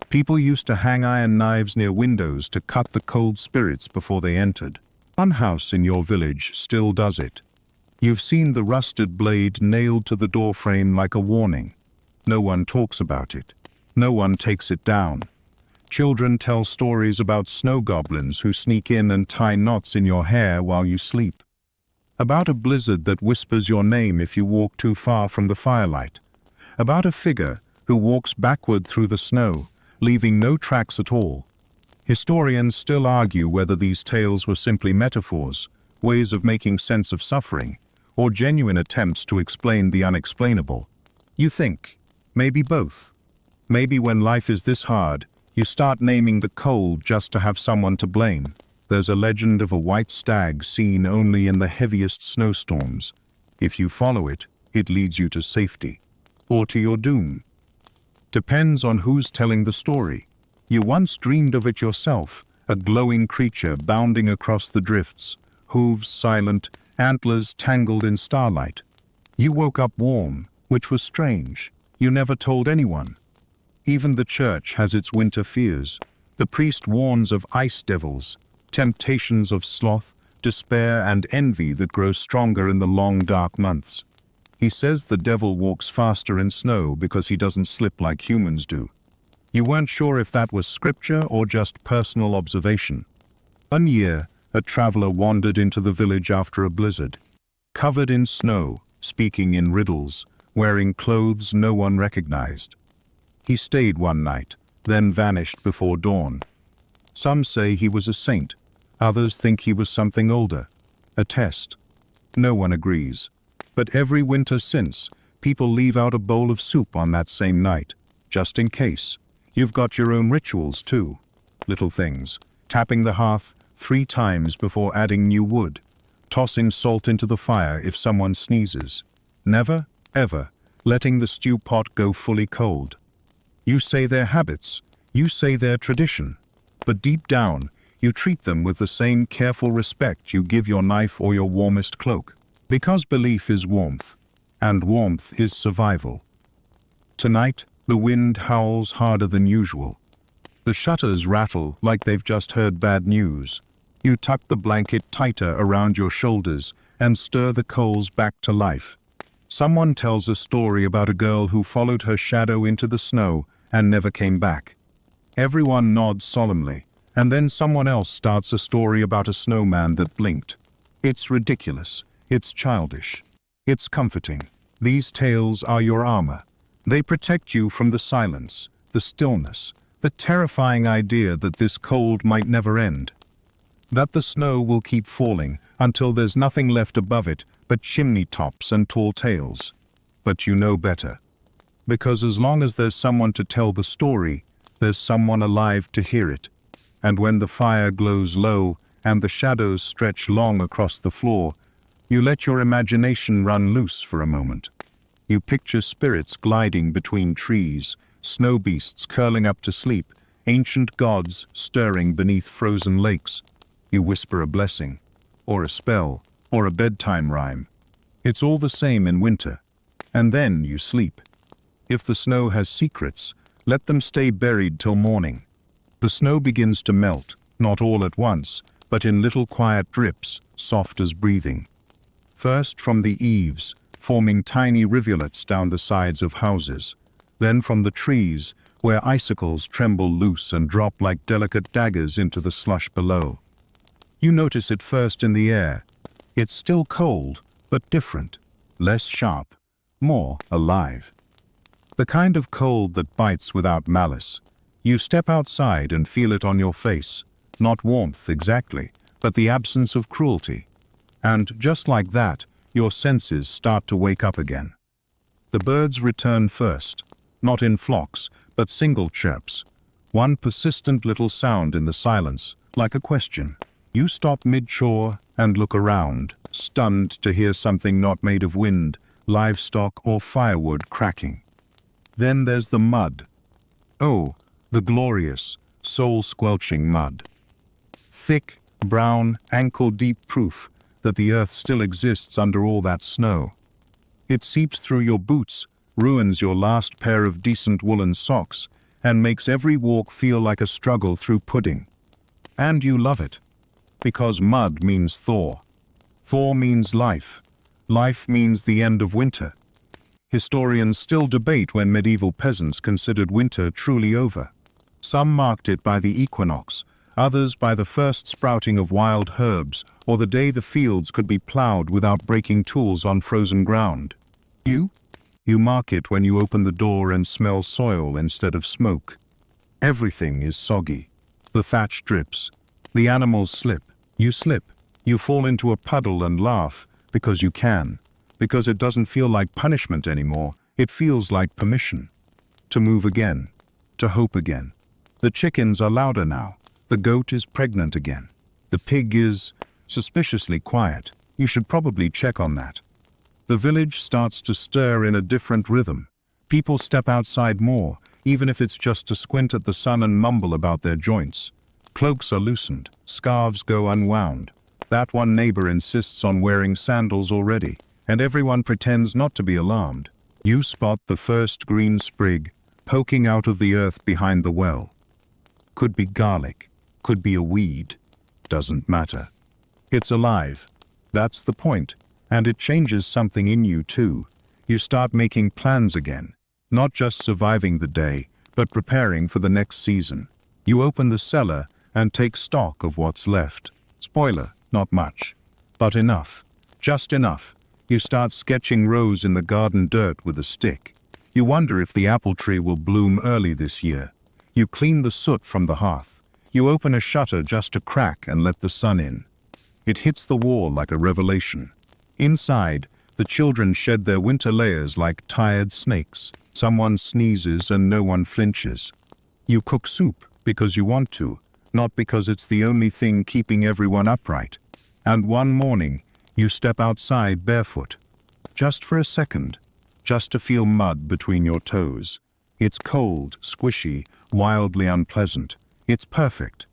People used to hang iron knives near windows to cut the cold spirits before they entered. One house in your village still does it. You've seen the rusted blade nailed to the doorframe like a warning. No one talks about it. No one takes it down. Children tell stories about snow goblins who sneak in and tie knots in your hair while you sleep. About a blizzard that whispers your name if you walk too far from the firelight. About a figure who walks backward through the snow, leaving no tracks at all. Historians still argue whether these tales were simply metaphors, ways of making sense of suffering, or genuine attempts to explain the unexplainable. You think, maybe both. Maybe when life is this hard, you start naming the cold just to have someone to blame. There's a legend of a white stag seen only in the heaviest snowstorms. If you follow it, it leads you to safety, or to your doom. Depends on who's telling the story. You once dreamed of it yourself, a glowing creature bounding across the drifts, hooves silent, antlers tangled in starlight. You woke up warm, which was strange. You never told anyone. Even the church has its winter fears. The priest warns of ice devils, temptations of sloth, despair and envy that grow stronger in the long dark months. He says the devil walks faster in snow because he doesn't slip like humans do. You weren't sure if that was scripture or just personal observation. One year, a traveler wandered into the village after a blizzard. Covered in snow, speaking in riddles, wearing clothes no one recognized. He stayed one night, then vanished before dawn. Some say he was a saint, others think he was something older, a test. No one agrees. But every winter since, people leave out a bowl of soup on that same night, just in case. You've got your own rituals too. Little things, tapping the hearth 3 times before adding new wood, tossing salt into the fire if someone sneezes. Never, ever, letting the stew pot go fully cold. You say they're habits, you say they're tradition, but deep down, you treat them with the same careful respect you give your knife or your warmest cloak. Because belief is warmth, and warmth is survival. Tonight, the wind howls harder than usual. The shutters rattle like they've just heard bad news. You tuck the blanket tighter around your shoulders and stir the coals back to life. Someone tells a story about a girl who followed her shadow into the snow and never came back. Everyone nods solemnly, and then someone else starts a story about a snowman that blinked. It's ridiculous. It's childish. It's comforting. These tales are your armor. They protect you from the silence, the stillness, the terrifying idea that this cold might never end. That the snow will keep falling until there's nothing left above it but chimney tops and tall tales. But you know better. Because as long as there's someone to tell the story, there's someone alive to hear it. And when the fire glows low and the shadows stretch long across the floor, you let your imagination run loose for a moment. You picture spirits gliding between trees, snow beasts curling up to sleep, ancient gods stirring beneath frozen lakes. You whisper a blessing, or a spell, or a bedtime rhyme. It's all the same in winter. And then you sleep. If the snow has secrets, let them stay buried till morning. The snow begins to melt, not all at once, but in little quiet drips, soft as breathing. First from the eaves, forming tiny rivulets down the sides of houses. Then from the trees, where icicles tremble loose and drop like delicate daggers into the slush below. You notice it first in the air. It's still cold, but different, less sharp, more alive. The kind of cold that bites without malice. You step outside and feel it on your face, not warmth exactly, but the absence of cruelty. And just like that, your senses start to wake up again. The birds return first, not in flocks, but single chirps. One persistent little sound in the silence, like a question. You stop mid-chore and look around, stunned to hear something not made of wind, livestock, or firewood cracking. Then there's the mud. Oh, the glorious, soul-squelching mud. Thick, brown, ankle-deep proof that the earth still exists under all that snow. It seeps through your boots, ruins your last pair of decent woolen socks, and makes every walk feel like a struggle through pudding. And you love it, because mud means thaw. Thaw means life. Life means the end of winter. Historians still debate when medieval peasants considered winter truly over. Some marked it by the equinox, others by the first sprouting of wild herbs, or the day the fields could be plowed without breaking tools on frozen ground. You mark it when you open the door and smell soil instead of smoke. Everything is soggy. The thatch drips. The animals slip. You fall into a puddle and laugh, because you can. Because it doesn't feel like punishment anymore. It feels like permission. To move again. To hope again. The chickens are louder now. The goat is pregnant again. The pig is suspiciously quiet. You should probably check on that. The village starts to stir in a different rhythm. People step outside more, even if it's just to squint at the sun and mumble about their joints. Cloaks are loosened. Scarves go unwound. That one neighbor insists on wearing sandals already, and everyone pretends not to be alarmed. You spot the first green sprig poking out of the earth behind the well. Could be garlic, could be a weed. Doesn't matter. It's alive. That's the point. And it changes something in you too. You start making plans again. Not just surviving the day, but preparing for the next season. You open the cellar and take stock of what's left. Spoiler, not much. But enough. Just enough. You start sketching rows in the garden dirt with a stick. You wonder if the apple tree will bloom early this year. You clean the soot from the hearth. You open a shutter just a crack and let the sun in. It hits the wall like a revelation. Inside, the children shed their winter layers like tired snakes. Someone sneezes and no one flinches. You cook soup because you want to, not because it's the only thing keeping everyone upright. And one morning, you step outside barefoot. Just for a second. Just to feel mud between your toes. It's cold, squishy, wildly unpleasant. It's perfect.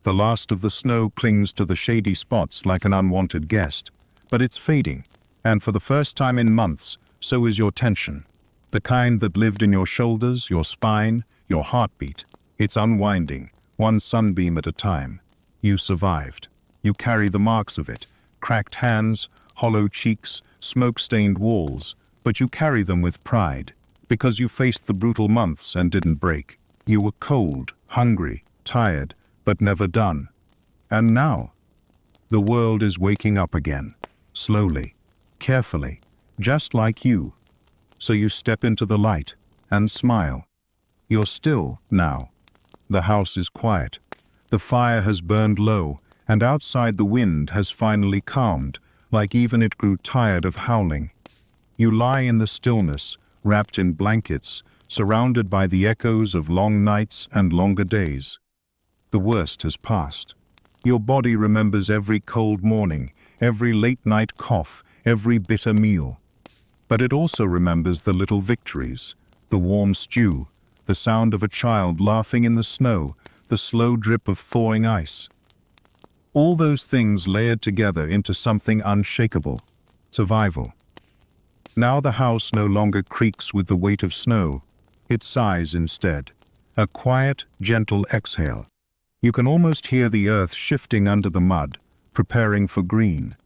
The last of the snow clings to the shady spots like an unwanted guest. But it's fading, and for the first time in months, so is your tension. The kind that lived in your shoulders, your spine, your heartbeat. It's unwinding, one sunbeam at a time. You survived. You carry the marks of it, cracked hands, hollow cheeks, smoke-stained walls, but you carry them with pride, because you faced the brutal months and didn't break. You were cold, hungry, tired, but never done. And now, the world is waking up again, slowly, carefully, just like you. So you step into the light and smile. You're still now. The house is quiet. The fire has burned low, and outside the wind has finally calmed, like even it grew tired of howling. You lie in the stillness, wrapped in blankets, surrounded by the echoes of long nights and longer days. The worst has passed. Your body remembers every cold morning, every late-night cough, every bitter meal. But it also remembers the little victories, the warm stew, the sound of a child laughing in the snow, the slow drip of thawing ice. All those things layered together into something unshakable, survival. Now the house no longer creaks with the weight of snow. It sighs instead, a quiet, gentle exhale. You can almost hear the earth shifting under the mud, preparing for green.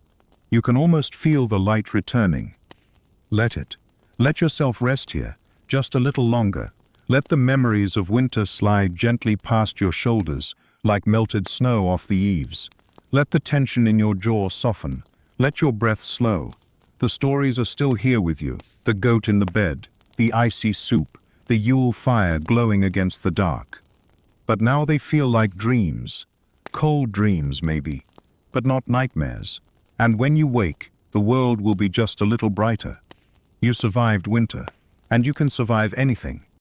You can almost feel the light returning. Let it. Let yourself rest here, just a little longer. Let the memories of winter slide gently past your shoulders, like melted snow off the eaves. Let the tension in your jaw soften. Let your breath slow. The stories are still here with you. The goat in the bed, the icy soup, the Yule fire glowing against the dark. But now they feel like dreams. Cold dreams, maybe, but not nightmares. And when you wake, the world will be just a little brighter. You survived winter, and you can survive anything.